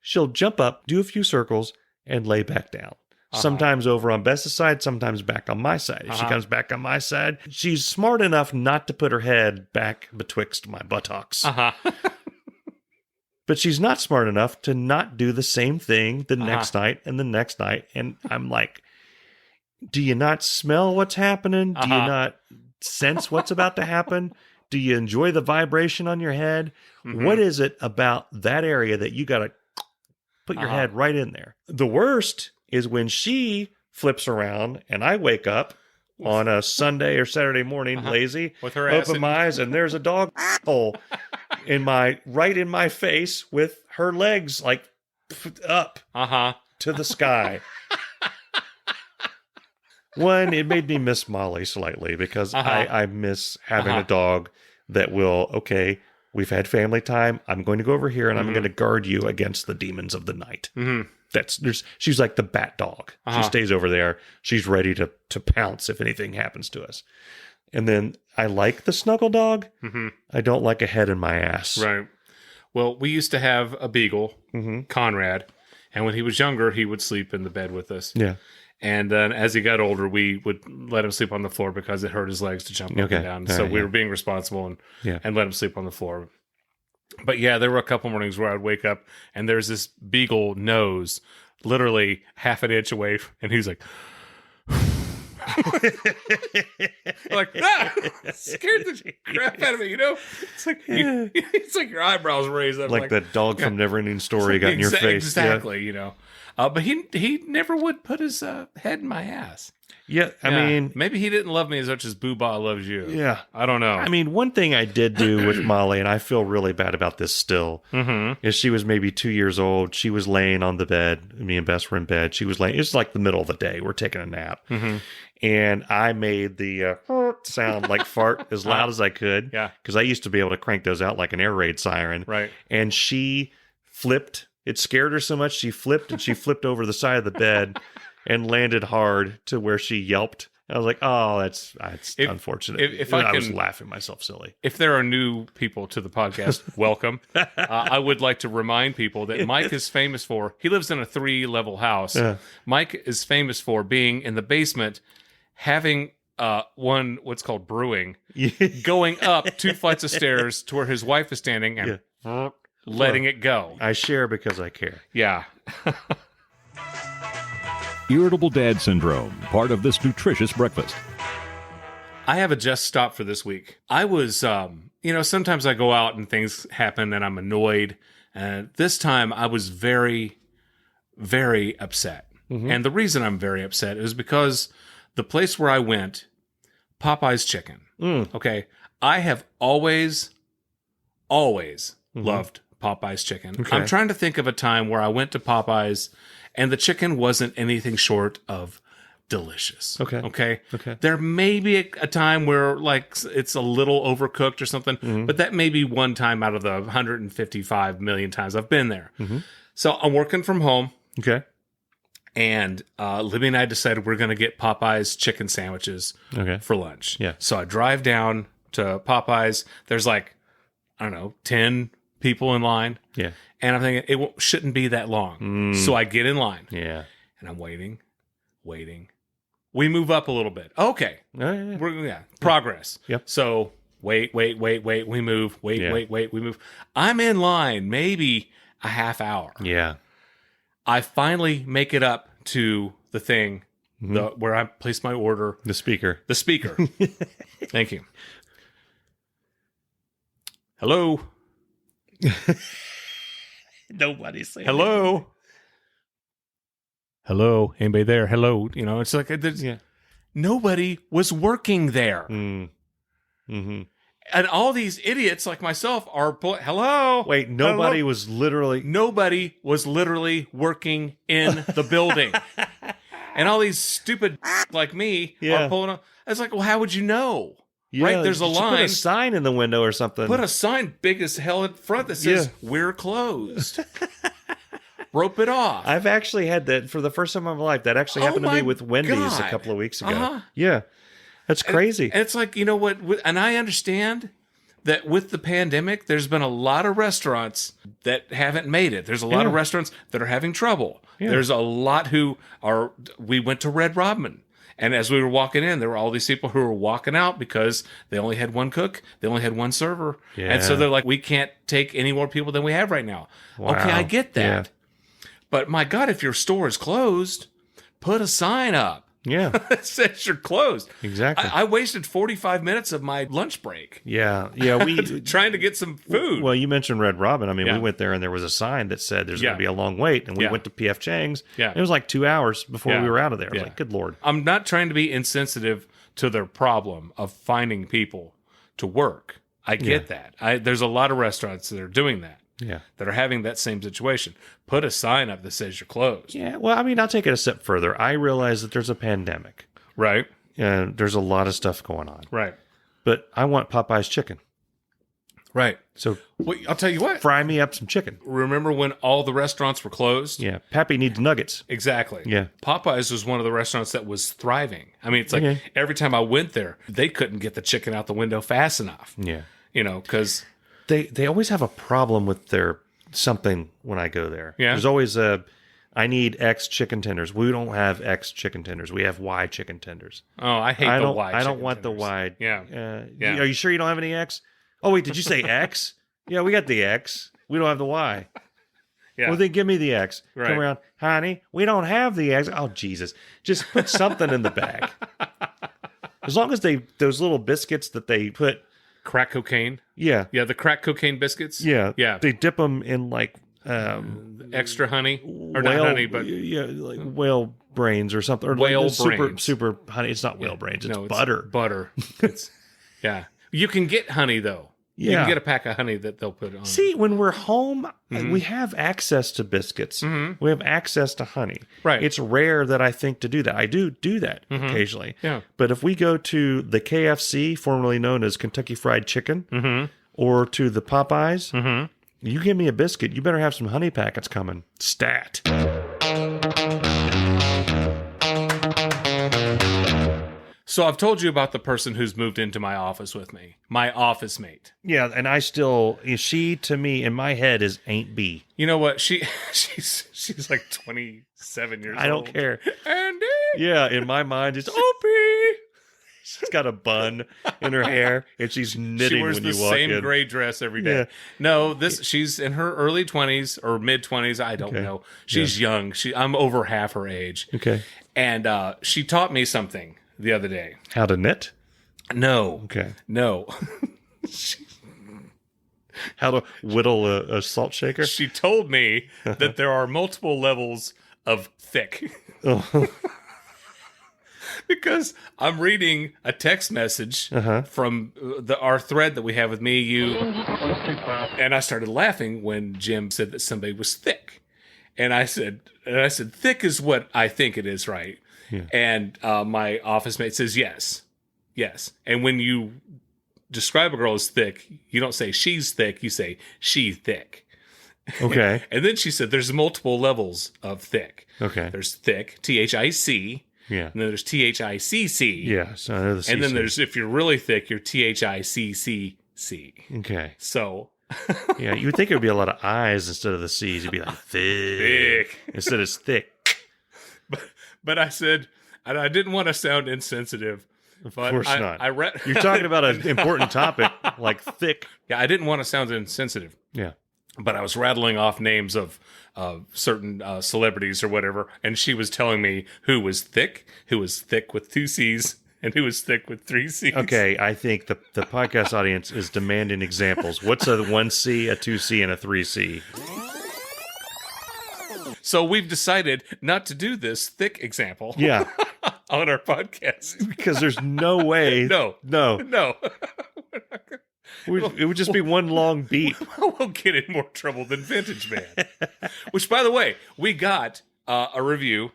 She'll jump up, do a few circles, and lay back down. Sometimes over on Bess's side, sometimes back on my side. If she comes back on my side, she's smart enough not to put her head back betwixt my buttocks. But she's not smart enough to not do the same thing the next night and the next night. And I'm like, do you not smell what's happening? Do you not sense what's about to happen? Do you enjoy the vibration on your head? What is it about that area that you got to put your head right in there? The worst is when she flips around and I wake up on a Sunday or Saturday morning, lazy, with her open my eyes, and there's a dog hole right in my face with her legs like up to the sky. One, it made me miss Molly slightly because I miss having a dog that will, we've had family time. I'm going to go over here and I'm going to guard you against the demons of the night. She's like the bat dog. She stays over there. She's ready to pounce if anything happens to us. And then I like the snuggle dog. I don't like a head in my ass. Right. Well, we used to have a beagle, Conrad, and when he was younger, he would sleep in the bed with us. Yeah. And then as he got older, we would let him sleep on the floor because it hurt his legs to jump up and down. So we were being responsible and let him sleep on the floor. But yeah, there were a couple mornings where I'd wake up and there's this beagle nose literally half an inch away. And he's like, like, scared the crap out of me, It's like, it's like your eyebrows raised up. Like that dog from Neverending Story got in your face. Exactly, But he never would put his head in my ass. Yeah, I mean... Maybe he didn't love me as much as Booba loves you. Yeah. I don't know. I mean, one thing I did do with Molly, and I feel really bad about this still, is she was maybe 2 years old. She was laying on the bed. Me and Bess were in bed. She was laying... It's like the middle of the day. We're taking a nap. And I made the sound like fart as loud as I could. Yeah. Because I used to be able to crank those out like an air raid siren. Right. And she flipped. It scared her so much, she flipped, and she flipped over the side of the bed and landed hard to where she yelped I was like, oh, that's unfortunate. If I was laughing myself silly. If there are new people to the podcast, welcome. I would like to remind people that Mike is famous for, he lives in a 3-level house. Yeah. Mike is famous for being in the basement, having what's called brewing, going up 2 flights of stairs to where his wife is standing and letting it go. I share because I care. Yeah. Irritable Dad Syndrome, part of this nutritious breakfast. I have a just stop for this week. I was, sometimes I go out and things happen and I'm annoyed. This time I was very, very upset. Mm-hmm. And the reason I'm very upset is because the place where I went, Popeye's Chicken. Okay. I have always loved Popeye's Chicken. Okay. I'm trying to think of a time where I went to Popeye's and the chicken wasn't anything short of delicious. Okay. There may be a time where like it's a little overcooked or something, but that may be one time out of the 155 million times I've been there. Mm-hmm. So I'm working from home. Okay. And Libby and I decided we're going to get Popeye's chicken sandwiches for lunch. Yeah. So I drive down to Popeye's. There's 10 people in line. Yeah. And I'm thinking it shouldn't be that long. So I get in line. Yeah. And I'm waiting. We move up a little bit. Okay. Progress. Yep. So wait. We move. Wait, we move. I'm in line maybe a half hour. Yeah. I finally make it up to the thing where I placed my order. The speaker. Thank you. Hello. Nobody's saying hello. Hello. Anybody there? Hello. It's like nobody was working there. Mm-hmm. And all these idiots like myself are hello. Wait, nobody was literally working in the building. And all these stupid like me are pulling up. It's like, well, how would you know? Yeah, right? There's a line. Put a sign in the window or something. Put a sign big as hell in front that says, we're closed. Rope it off. I've actually had that for the first time in my life. That actually happened to me with Wendy's a couple of weeks ago. Yeah. That's crazy. And it's like, you know what? And I understand that with the pandemic, there's been a lot of restaurants that haven't made it. There's a lot of restaurants that are having trouble. Yeah. There's a lot we went to Red Robin. And as we were walking in, there were all these people who were walking out because they only had one cook. They only had one server. Yeah. And so they're like, we can't take any more people than we have right now. Wow. Okay, I get that. Yeah. But my God, if your store is closed, put a sign up. Yeah. It says you're closed. Exactly. I wasted 45 minutes of my lunch break. Yeah. We trying to get some food. Well, you mentioned Red Robin. I mean, we went there and there was a sign that said there's going to be a long wait. And we went to P.F. Chang's. Yeah. It was like 2 hours before we were out of there. I was like, good Lord. I'm not trying to be insensitive to their problem of finding people to work. I get that. There's a lot of restaurants that are doing that. Yeah. That are having that same situation. Put a sign up that says you're closed. Yeah. Well, I mean, I'll take it a step further. I realize that there's a pandemic. Right. And there's a lot of stuff going on. Right. But I want Popeye's chicken. Right. So I'll tell you what. Fry me up some chicken. Remember when all the restaurants were closed? Yeah. Pappy needs nuggets. Exactly. Yeah. Popeyes was one of the restaurants that was thriving. I mean, it's like every time I went there, they couldn't get the chicken out the window fast enough. Yeah. Because they always have a problem with their something when I go there. Yeah. There's always I need X chicken tenders. We don't have X chicken tenders. We have Y chicken tenders. Oh, I hate the Y chicken I don't want tenders. The Y. Yeah. Are you sure you don't have any X? Oh, wait, did you say X? Yeah, we got the X. We don't have the Y. Yeah. Well, then give me the X. Right. Come around. Honey, we don't have the X. Oh, Jesus. Just put something in the bag. As long as those little biscuits that they put. Crack cocaine? Yeah. Yeah, the crack cocaine biscuits? Yeah. Yeah. They dip them in like... extra honey? Or not honey, but... Yeah, like whale brains or something. Or whale like brains. Super honey. It's not whale brains. It's butter. Butter. Yeah. You can get honey, though. Yeah. You can get a pack of honey that they'll put on. See, when we're home, we have access to biscuits. Mm-hmm. We have access to honey. Right. It's rare that I think to do that. I do that occasionally. Yeah. But if we go to the KFC, formerly known as Kentucky Fried Chicken, or to the Popeyes, you give me a biscuit, you better have some honey packets coming. Stat. So I've told you about the person who's moved into my office with me, my office mate. Yeah, and she to me in my head is Aunt B. You know what? She's like 27 years old. I don't care. Andy. Yeah, in my mind it's Opie. She's got a bun in her hair, and she's knitting when you walk in. She wears the same gray dress every day. Yeah. No, she's in her early 20s or mid 20s. I don't know. She's young. I'm over half her age. Okay. And she taught me something the other day. How to knit? No. Okay. No. How to whittle a salt shaker? She told me that there are multiple levels of thick. Oh. Because I'm reading a text message from our thread that we have with me, you, and I started laughing when Jim said that somebody was thick, and I said, thick is what I think it is, right? Yeah. And my office mate says yes, and when you describe a girl as thick, you don't say she's thick, you say she thick. Okay. And then she said there's multiple levels of thick. Okay. There's thick, THIC. Yeah. And then there's THICC. Yeah. So I know the CC. And then there's, if you're really thick, you're THICCC. Okay. So. Yeah, you would think it would be a lot of I's instead of the C's. You'd be like, thick. Instead it's thick. But I said, and I didn't want to sound insensitive. Of course not. You're talking about an important topic like thick. Yeah, I didn't want to sound insensitive. Yeah. But I was rattling off names of certain celebrities or whatever, and she was telling me who was thick with 2 C's, and who was thick with 3 C's. Okay, I think the podcast audience is demanding examples. What's a 1C, a 2C, and a 3C? So we've decided not to do this thick example. Yeah. On our podcast. Because there's no way. No. It would just be one long beat. We'll get in more trouble than Vintage Man. Which, by the way, we got a review.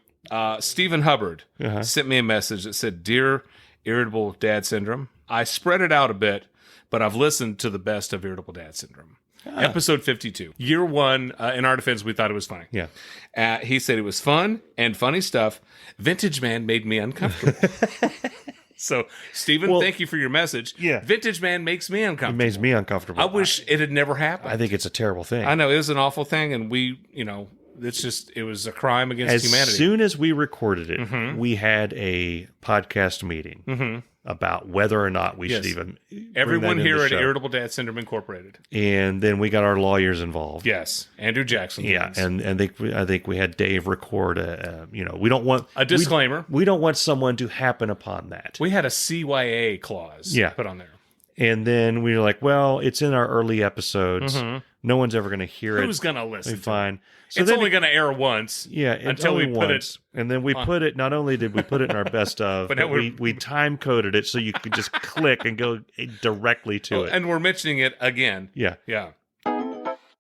Stephen Hubbard sent me a message that said, "Dear Irritable Dad Syndrome, I spread it out a bit, but I've listened to the best of Irritable Dad Syndrome. Episode 52. Year 1, in our defense, we thought it was funny. Yeah. He said it was fun and funny stuff. Vintage Man made me uncomfortable." So, Stephen, thank you for your message. Yeah. Vintage Man makes me uncomfortable. It makes me uncomfortable. I wish it had never happened. I think it's a terrible thing. I know, it was an awful thing, and it was a crime against humanity. As soon as we recorded it, we had a podcast meeting about whether or not we should even everyone here at Irritable Dad Syndrome Incorporated. And then we got our lawyers involved. Yes, Andrew Jackson. Yeah, and I think we had Dave record we don't want a disclaimer. We don't want someone to happen upon that. We had a CYA clause put on there. And then we were like, well, it's in our early episodes. No one's ever going to hear it. Who's going to listen? Fine. So it's only going to air once. Yeah, until we put it. And then we put it. Not only did we put it in our best of, but we time coded it so you could just click and go directly to it. And we're mentioning it again. Yeah.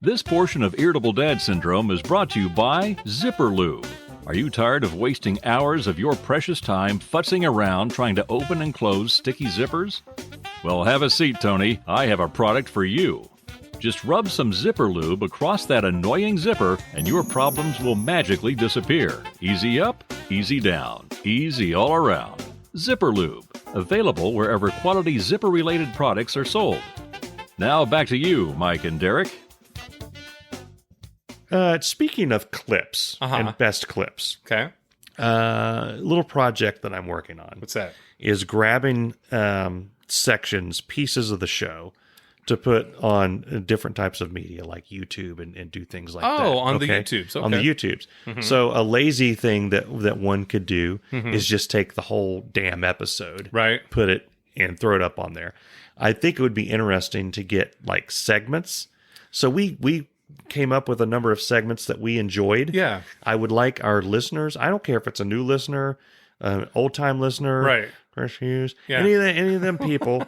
This portion of Irritable Dad Syndrome is brought to you by Zipper Lube. Are you tired of wasting hours of your precious time futzing around trying to open and close sticky zippers? Well, have a seat, Tony. I have a product for you. Just rub some Zipper Lube across that annoying zipper and your problems will magically disappear. Easy up, easy down, easy all around. Zipper Lube, available wherever quality zipper-related products are sold. Now back to you, Mike and Derek. Speaking of clips and best clips. Okay. Little project that I'm working on. What's that? Is grabbing sections, pieces of the show to put on different types of media like YouTube and do things like that. Oh, on the YouTubes. Okay. On the YouTubes. So a lazy thing that one could do is just take the whole damn episode, put it and throw it up on there. I think it would be interesting to get like segments. So we came up with a number of segments that we enjoyed. Yeah. I would like our listeners, I don't care if it's a new listener, old-time listener, Fresh Hughes, any of them people.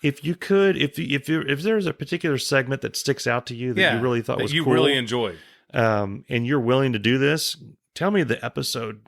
If you could, if there's a particular segment that sticks out to you that you really thought was cool, you really enjoyed, and you're willing to do this, tell me the episode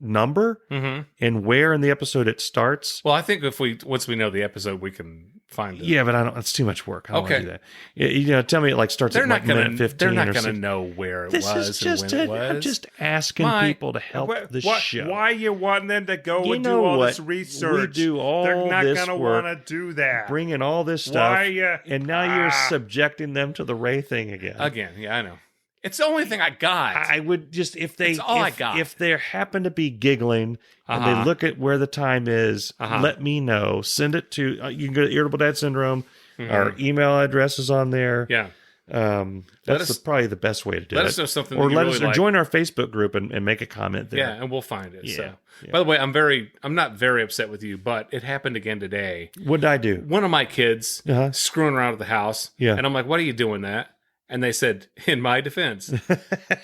number and where in the episode it starts. Well, I think once we know the episode, we can find it. Yeah, but it's too much work. I don't want to do that. Tell me it starts at like minute 15. They're not going to know where it was and when it was. I'm just asking people to help the show. Why you want them to go and do all this research? We do all They're not this going to work, want to do that. bringing all this stuff, and now you're subjecting them to the Ray thing again. Yeah, I know. It's the only thing I got. I would just I got. If they happen to be giggling and they look at where the time is, let me know. Send it to you can go to Irritable Dad Syndrome. Our email address is on there. Yeah. That's probably the best way to do it. Let us know something, or let us or join our Facebook group and make a comment there. Yeah, and we'll find it. So, by the way, I'm not very upset with you, but it happened again today. What did I do? One of my kids screwing around at the house. Yeah, and I'm like, "What are you doing that?" And they said, in my defense,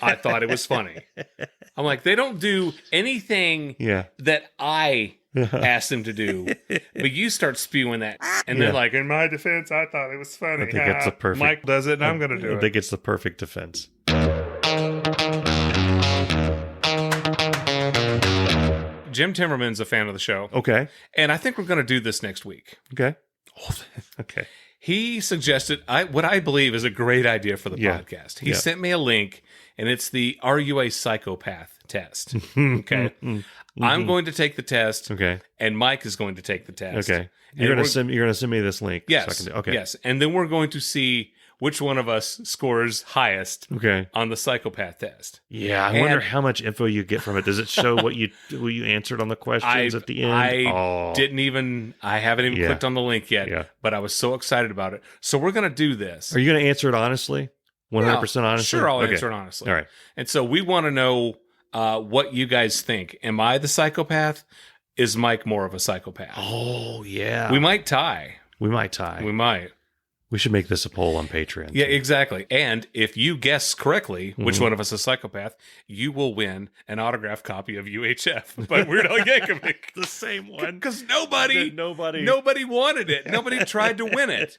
I thought it was funny. I'm like, they don't do anything that I asked them to do. But you start spewing that. And they're like, in my defense, I thought it was funny. I think it's the perfect. Mike does it, and I'm going to do it. I think it's the perfect defense. Jim Timmerman's a fan of the show. Okay. And I think we're going to do this next week. Okay. Okay. He suggested what I believe is a great idea for the podcast. He sent me a link, and it's the Are You a Psychopath test. Okay. I'm going to take the test. Okay. And Mike is going to take the test. Okay. You're going to send me this link. Yes. So okay. Yes. And then we're going to see which one of us scores highest on the psychopath test. Yeah, I wonder how much info you get from it. Does it show what you answered on the questions at the end? I haven't even clicked on the link yet, but I was so excited about it. So we're going to do this. Are you going to answer it honestly? 100% honestly? Sure, I'll answer it honestly. All right. And so we want to know what you guys think. Am I the psychopath? Is Mike more of a psychopath? Oh, yeah. We might tie. We might. We should make this a poll on Patreon. Yeah, exactly. And if you guess correctly which one of us is a psychopath, you will win an autographed copy of UHF by Weird Al Yankovic. The same one. Because nobody wanted it. Nobody tried to win it.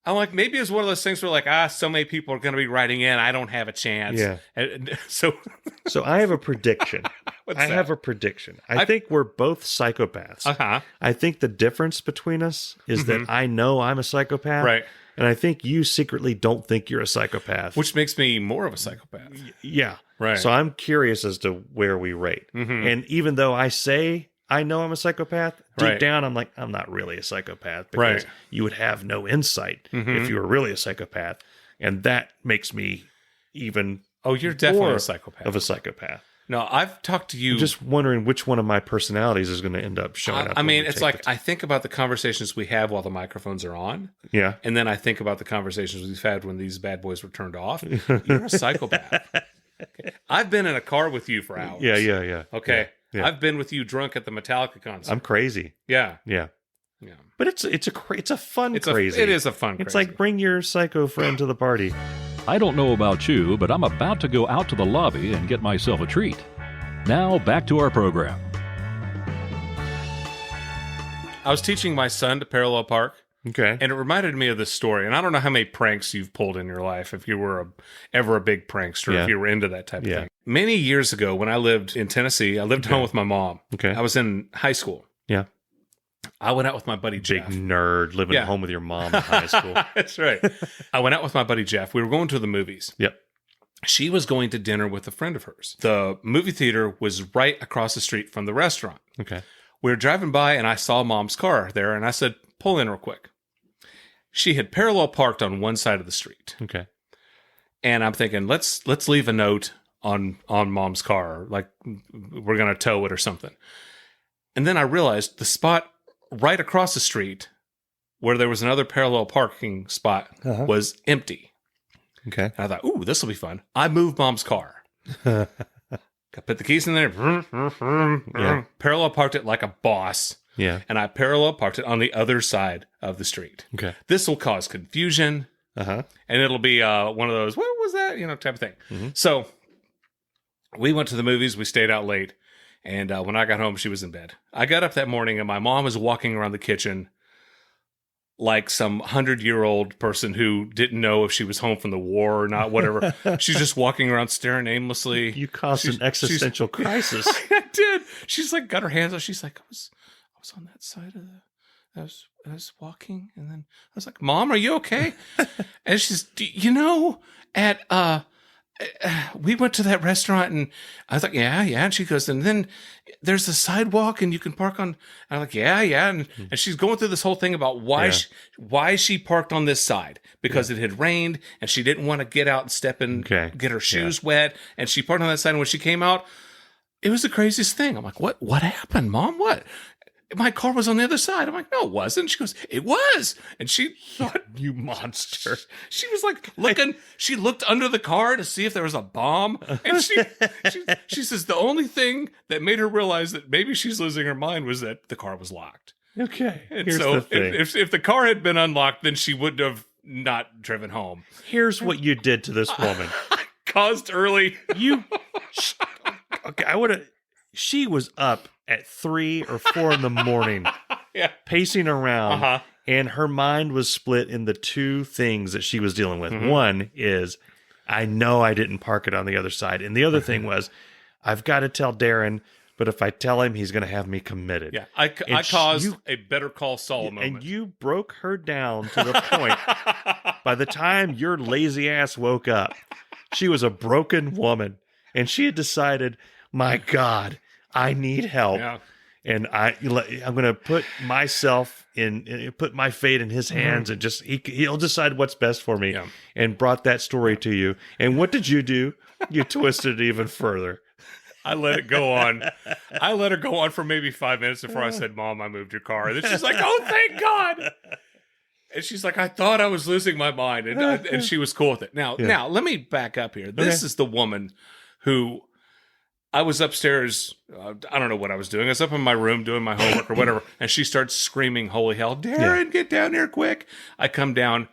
I'm like, maybe it's one of those things where so many people are going to be writing in. I don't have a chance. Yeah. And so I have a prediction. I have a prediction. I think we're both psychopaths. I think the difference between us is that I know I'm a psychopath. Right. And I think you secretly don't think you're a psychopath. Which makes me more of a psychopath. Yeah. Right. So I'm curious as to where we rate. And even though I say I know I'm a psychopath, deep down I'm like, I'm not really a psychopath because you would have no insight if you were really a psychopath. And that makes me even you're definitely a psychopath. Of a psychopath. No, I've talked to you. I'm just wondering which one of my personalities is going to end up showing up. I mean, it's like I think about the conversations we have while the microphones are on. Yeah. And then I think about the conversations we've had when these bad boys were turned off. You're a psychopath. Okay. I've been in a car with you for hours. Yeah. Okay. Yeah. I've been with you drunk at the Metallica concert. I'm crazy. Yeah. But it's a fun crazy. It is a fun crazy. It's like bring your psycho friend to the party. I don't know about you, but I'm about to go out to the lobby and get myself a treat. Now back to our program. I was teaching my son to parallel park. Okay. And it reminded me of this story. And I don't know how many pranks you've pulled in your life, if you were ever a big prankster, if you were into that type of thing. Many years ago, when I lived in Tennessee, I lived home with my mom. Okay. I was in high school. Yeah. I went out with my buddy Jeff. Big nerd living at home with your mom in high school. That's right. I went out with my buddy Jeff. We were going to the movies. Yep. She was going to dinner with a friend of hers. The movie theater was right across the street from the restaurant. Okay. We were driving by and I saw Mom's car there and I said, pull in real quick. She had parallel parked on one side of the street. Okay. And I'm thinking, let's leave a note on Mom's car, like we're going to tow it or something. And then I realized the spot right across the street where there was another parallel parking spot was empty. Okay. And I thought, ooh, this will be fun. I moved Mom's car. I put the keys in there. Parallel parked it like a boss. Yeah. And I parallel parked it on the other side of the street. Okay. This will cause confusion. And it'll be one of those, what was that? Type of thing. Mm-hmm. So we went to the movies. We stayed out late. And when I got home, she was in bed. I got up that morning and my mom was walking around the kitchen like some 100-year-old person who didn't know if she was home from the war or not, whatever. She's just walking around staring aimlessly. You caused an existential crisis. I did. She's like got her hands up. She's like, I was on that side of I was walking, and then I was like, Mom, are you okay? And she's, at we went to that restaurant, and I was like, yeah. And she goes, and then there's the sidewalk, and you can park on. And I'm like, yeah. And she's going through this whole thing about why she parked on this side, because it had rained, and she didn't want to get out and step in, get her shoes wet, and she parked on that side. And when she came out, it was the craziest thing. I'm like, what happened, Mom? What? My car was on the other side. I'm like, no, it wasn't. She goes, it was. And she thought, you monster. She was like looking, she looked under the car to see if there was a bomb. And she says the only thing that made her realize that maybe she's losing her mind was that the car was locked. Okay. And so if the car had been unlocked, then she would have not driven home. Here's what you did to this woman. I caused early. She was up at 3 or 4 in the morning, pacing around, and her mind was split into two things that she was dealing with. Mm-hmm. One is, I know I didn't park it on the other side. And the other thing was, I've got to tell Darin, but if I tell him, he's going to have me committed. Yeah, I caused a Better Call Saul moment. And you broke her down to the point, by the time your lazy ass woke up, she was a broken woman. And she had decided, my God, I need help. Yeah. And I'm going to put myself put my fate in his hands, and just he'll decide what's best for me. Yeah. And brought that story to you. And what did you do? You twisted it even further. I let it go on. I let her go on for maybe 5 minutes before I said, Mom, I moved your car. And then she's like, oh, thank God. And she's like, I thought I was losing my mind. And she was cool with it. Now, let me back up here. This is the woman who... I was upstairs. I don't know what I was doing. I was up in my room doing my homework or whatever. And she starts screaming, holy hell, Darin, get down here quick. I come down.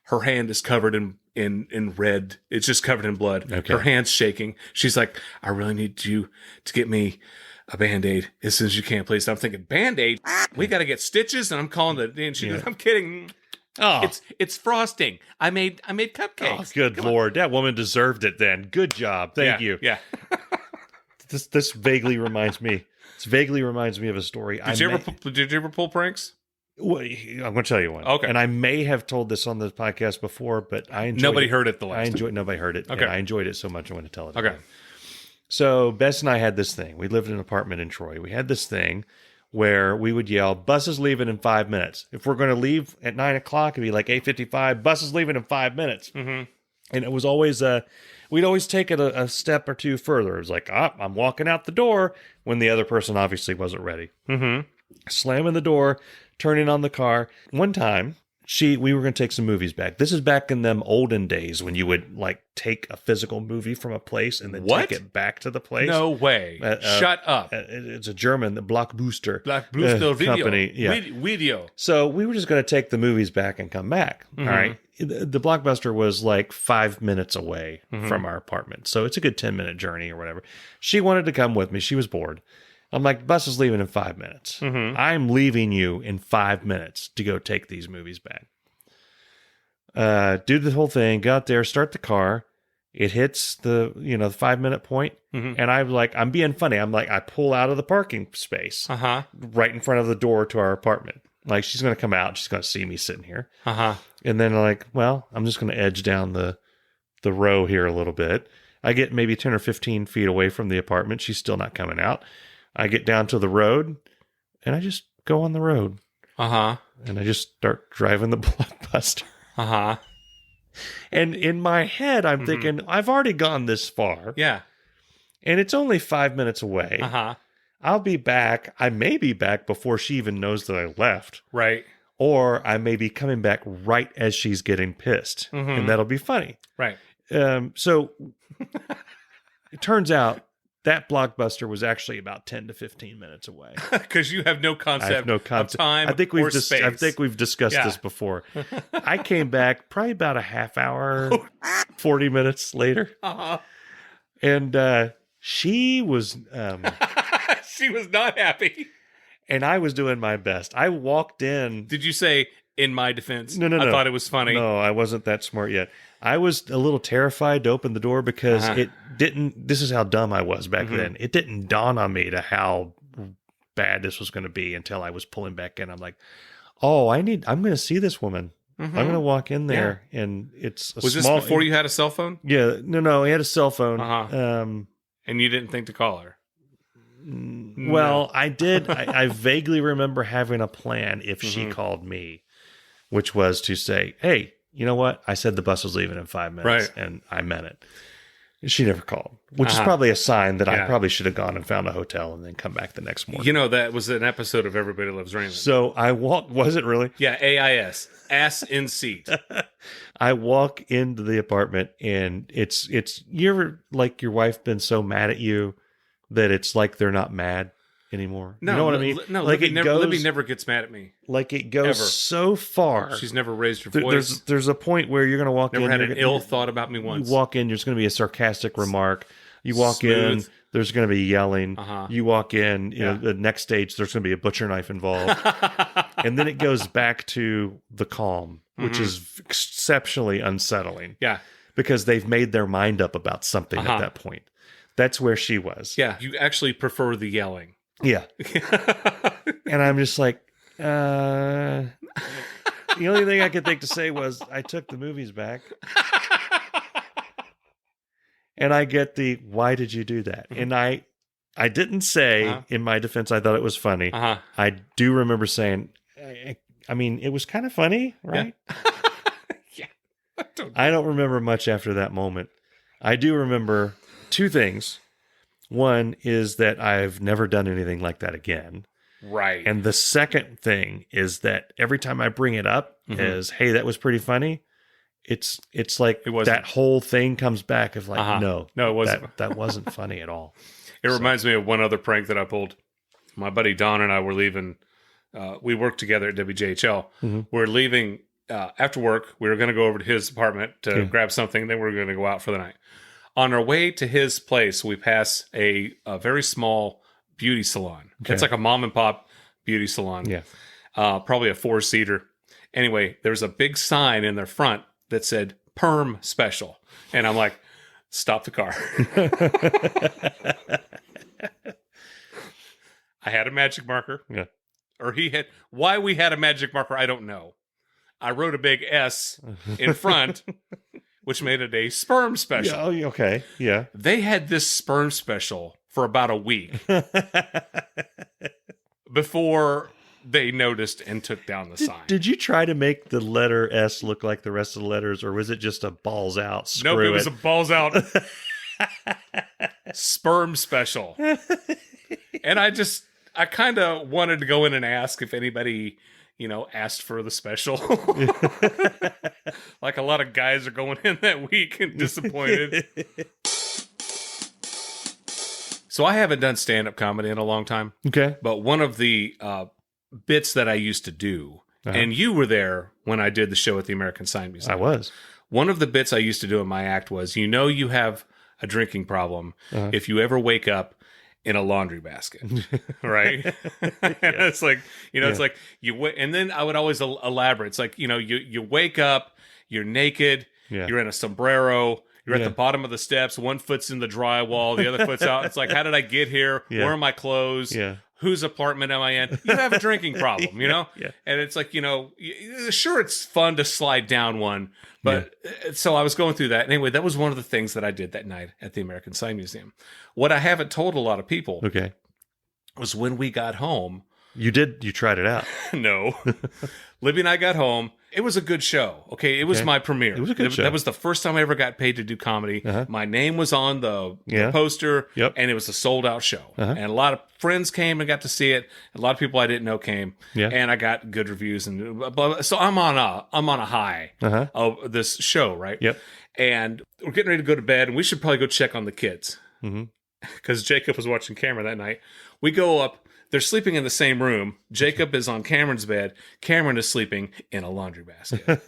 Her hand is covered in red. It's just covered in blood. Okay. Her hand's shaking. She's like, I really need you to get me a Band-Aid as soon as you can, please. And I'm thinking, Band-Aid? We got to get stitches? And I'm calling and she goes, I'm kidding. Oh, it's frosting. I made cupcakes. Oh, good Lord. That woman deserved it then. Good job. Thank you. Yeah. This vaguely reminds me. This vaguely reminds me of a story. Did you ever pull pranks? Well, I'm going to tell you one. Okay. And I may have told this on the podcast before, but I enjoyed Nobody it. heard it the last time. Nobody heard it. Okay. And I enjoyed it so much I want to tell it. Okay. Again. So Bess and I had this thing. We lived in an apartment in Troy. We had this thing where we would yell, bus is leaving in 5 minutes. If we're going to leave at 9 o'clock, it'd be like 8:55. Bus is leaving in 5 minutes. Mm-hmm. And it was always we'd always take it a step or two further. It was like, I'm walking out the door, when the other person obviously wasn't ready. Mm-hmm. Slamming the door, turning on the car. One time, we were going to take some movies back. This is back in them olden days when you would like take a physical movie from a place and then take it back to the place. No way. Shut up. It's a German, the Blockbuster company. Video. So we were just going to take the movies back and come back. Mm-hmm. All right. The Blockbuster was like 5 minutes away from our apartment. So it's a good 10-minute journey or whatever. She wanted to come with me. She was bored. I'm like, bus is leaving in 5 minutes. Mm-hmm. I'm leaving you in 5 minutes to go take these movies back. Do the whole thing, go out there, start the car. It hits the 5 minute point. Mm-hmm. And I'm like, I'm being funny. I'm like, I pull out of the parking space right in front of the door to our apartment. Like, she's going to come out. She's going to see me sitting here. And then like, well, I'm just going to edge down the row here a little bit. I get maybe 10 or 15 feet away from the apartment. She's still not coming out. I get down to the road, and I just go on the road. And I just start driving the Blockbuster. And in my head, I'm thinking, I've already gone this far. Yeah. And it's only 5 minutes away. I'll be back. I may be back before she even knows that I left. Right. Or I may be coming back right as she's getting pissed. Mm-hmm. And that'll be funny. Right. So it turns out that Blockbuster was actually about 10 to 15 minutes away. Because you have no concept of time or space. I think we've discussed this before. I came back probably about a half hour, 40 minutes later. And she was... she was not happy. And I was doing my best. I walked in. Did you say, in my defense. No. I thought it was funny. No, I wasn't that smart yet. I was a little terrified to open the door because it didn't. This is how dumb I was back then. It didn't dawn on me to how bad this was going to be until I was pulling back in. I'm like, oh, I'm going to see this woman. I'm going to walk in there, and it's a was small. this before you had a cell phone? Yeah, no, he had a cell phone. And you didn't think to call her? Well, I did. I vaguely remember having a plan if she called me, which was to say, hey, you know what? I said the bus was leaving in 5 minutes, and I meant it. She never called, which is probably a sign that I probably should have gone and found a hotel and then come back the next morning. You know, that was an episode of Everybody Loves Raymond. So I walked, was it really? Yeah, AIS, ass in seat. I walk into the apartment and it's you ever, like, your wife been so mad at you that it's like they're not mad anymore. No, you know what I mean? No, like Libby never gets mad at me. Like it goes ever. So far. She's never raised her voice. There's a point where you're going to walk in. Never had an ill thought about me once. You walk in, there's going to be a sarcastic remark. You walk in, there's going to be yelling. You walk in, you know, the next stage, there's going to be a butcher knife involved. And then it goes back to the calm, which is exceptionally unsettling. Yeah. Because they've made their mind up about something at that point. That's where she was. Yeah. You actually prefer the yelling. Yeah. And I'm just like, the only thing I could think to say was, I took the movies back. And I get the, why did you do that? And I didn't say, in my defense, I thought it was funny. I do remember saying, I mean, it was kind of funny, right? Yeah. I don't remember much after that moment. I do remember two things. One is that I've never done anything like that again. Right. And the second thing is that every time I bring it up as, hey, that was pretty funny, it's like that whole thing comes back of like, no, it wasn't. That wasn't funny at all. It reminds me of one other prank that I pulled. My buddy Don and I were leaving. We worked together at WJHL. We're leaving after work. We were going to go over to his apartment to grab something. Then we were going to go out for the night. On our way to his place, we pass a very small beauty salon. Okay. It's like a mom and pop beauty salon. Yeah. Probably a 4-seater. Anyway, there's a big sign in their front that said perm special. And I'm like, stop the car. I had a magic marker. Yeah. Or he had. Why we had a magic marker, I don't know. I wrote a big S in front, which made it a sperm special. Yeah, okay. Yeah. They had this sperm special for about a week before they noticed and took down the sign. Did you try to make the letter S look like the rest of the letters, or was it just a balls out? Nope, it was a balls out sperm special. And I kind of wanted to go in and ask if anybody, asked for the special. Like a lot of guys are going in that week and disappointed. So I haven't done stand-up comedy in a long time. Okay. But one of the bits that I used to do, and you were there when I did the show at the American Sign Museum. I was. One of the bits I used to do in my act was, you have a drinking problem if you ever wake up in a laundry basket, right? It's like, it's like and then I would always elaborate. It's like, you wake up, you're naked, you're in a sombrero, you're at the bottom of the steps, one foot's in the drywall, the other foot's out. It's like, how did I get here? Where are my clothes? Whose apartment am I in? You have a drinking problem, And it's like, sure, it's fun to slide down one. But so I was going through that. Anyway, that was one of the things that I did that night at the American Sign Museum. What I haven't told a lot of people was when we got home. You tried it out. No. Libby and I got home. It was a good show. Okay. It was my premiere. It was a good show. That was the first time I ever got paid to do comedy. My name was on the poster, and it was a sold out show. And a lot of friends came and got to see it. A lot of people I didn't know came, and I got good reviews. And so I'm on a high of this show, right? Yep. And we're getting ready to go to bed, and we should probably go check on the kids because Jacob was watching Cameron that night. We go up. They're sleeping in the same room. Jacob is on Cameron's bed. Cameron is sleeping in a laundry basket.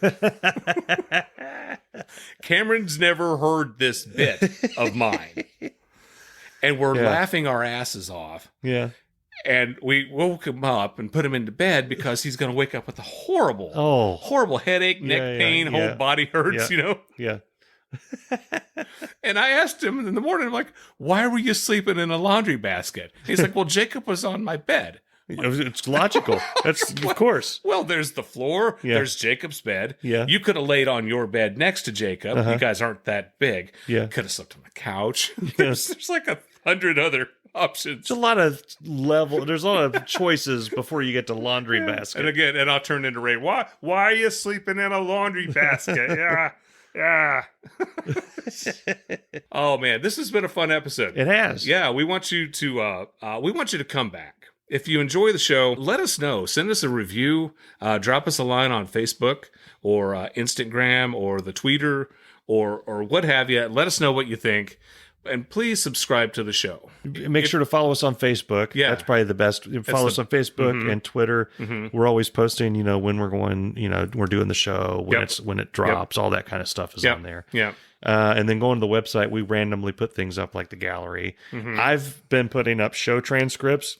Cameron's never heard this bit of mine. And we're laughing our asses off. Yeah. And we woke him up and put him into bed because he's going to wake up with a horrible headache, neck pain, whole body hurts, Yeah. And I asked him in the morning, I'm like, why were you sleeping in a laundry basket? He's like, well, Jacob was on my bed. It's logical. That's of course. Well, there's the floor. Yeah. There's Jacob's bed. Yeah. You could have laid on your bed next to Jacob. You guys aren't that big. Yeah. Could have slept on the couch. There's like 100 other options. There's a lot of choices before you get to laundry basket. And I'll turn into Ray. Why are you sleeping in a laundry basket? Yeah. Oh man, this has been a fun episode. It has. Yeah, we want you to come back. If you enjoy the show, let us know. Send us a review. Drop us a line on Facebook or Instagram or the Twitter or what have you. Let us know what you think. And please subscribe to the show. Make sure to follow us on Facebook. Yeah. That's probably the best. Follow us on Facebook and Twitter. We're always posting, when we're going, we're doing the show, when it drops, all that kind of stuff is on there. Yeah. And then going to the website, we randomly put things up like the gallery. I've been putting up show transcripts.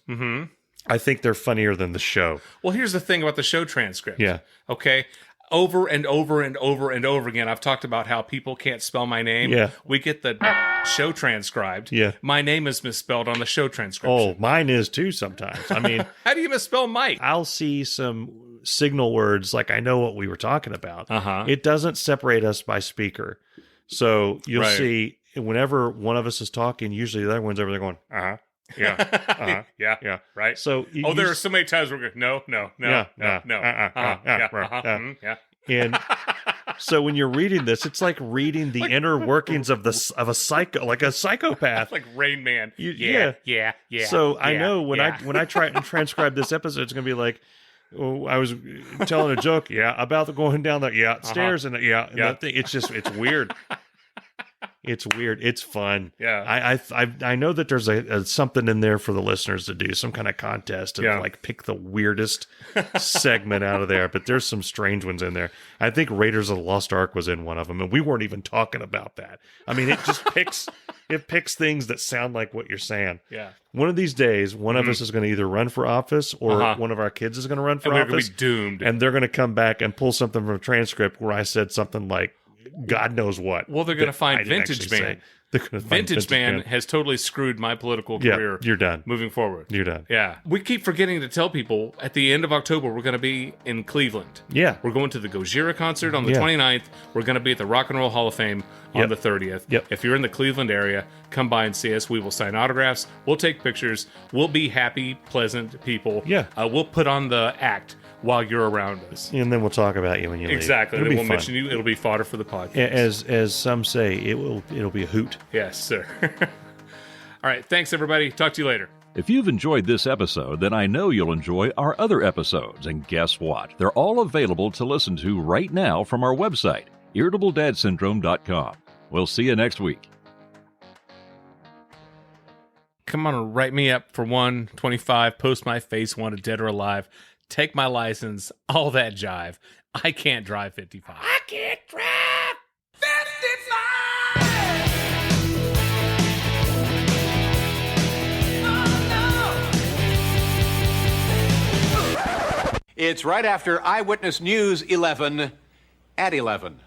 I think they're funnier than the show. Well, here's the thing about the show transcript. Yeah. Okay. Over and over and over and over again, I've talked about how people can't spell my name. Yeah. We get the show transcribed. Yeah. My name is misspelled on the show transcription. Oh, mine is too sometimes. I mean, how do you misspell Mike? I'll see some signal words like I know what we were talking about. It doesn't separate us by speaker. So you'll see whenever one of us is talking, usually the other one's over there going, yeah, yeah, right. So there are so many times we're going, no, and so when you're reading this, it's like reading the inner workings of a psychopath, like Rain Man. Yeah. So I know when I try and transcribe this episode, it's going to be like, I was telling a joke, about the going down the stairs and that thing. It's weird. It's weird. It's fun. Yeah. I know that there's a something in there for the listeners to do, some kind of contest and like pick the weirdest segment out of there. But there's some strange ones in there. I think Raiders of the Lost Ark was in one of them, and we weren't even talking about that. I mean, it just picks things that sound like what you're saying. Yeah. One of these days, one of us is going to either run for office or one of our kids is going to run for office. We're going to be doomed. And they're going to come back and pull something from a transcript where I said something like, God knows what. Well, they're going to find Vintage Man. Vintage Man has totally screwed my political career. You're done. Moving forward. You're done. Yeah. We keep forgetting to tell people at the end of October, we're going to be in Cleveland. Yeah. We're going to the Gojira concert on the 29th. We're going to be at the Rock and Roll Hall of Fame on the 30th. Yep. If you're in the Cleveland area, come by and see us. We will sign autographs. We'll take pictures. We'll be happy, pleasant people. Yeah. We'll put on the act while you're around us. And then we'll talk about you when you leave. Exactly. And we'll mention you. It'll be fodder for the podcast. As some say, it'll be a hoot. Yes, sir. All right. Thanks, everybody. Talk to you later. If you've enjoyed this episode, then I know you'll enjoy our other episodes. And guess what? They're all available to listen to right now from our website, irritabledadsyndrome.com. We'll see you next week. Come on and write me up for 125, post my face, wanted dead or alive. Take my license, all that jive. I can't drive 55. I can't drive 55! Oh, no. It's right after Eyewitness News 11 at 11.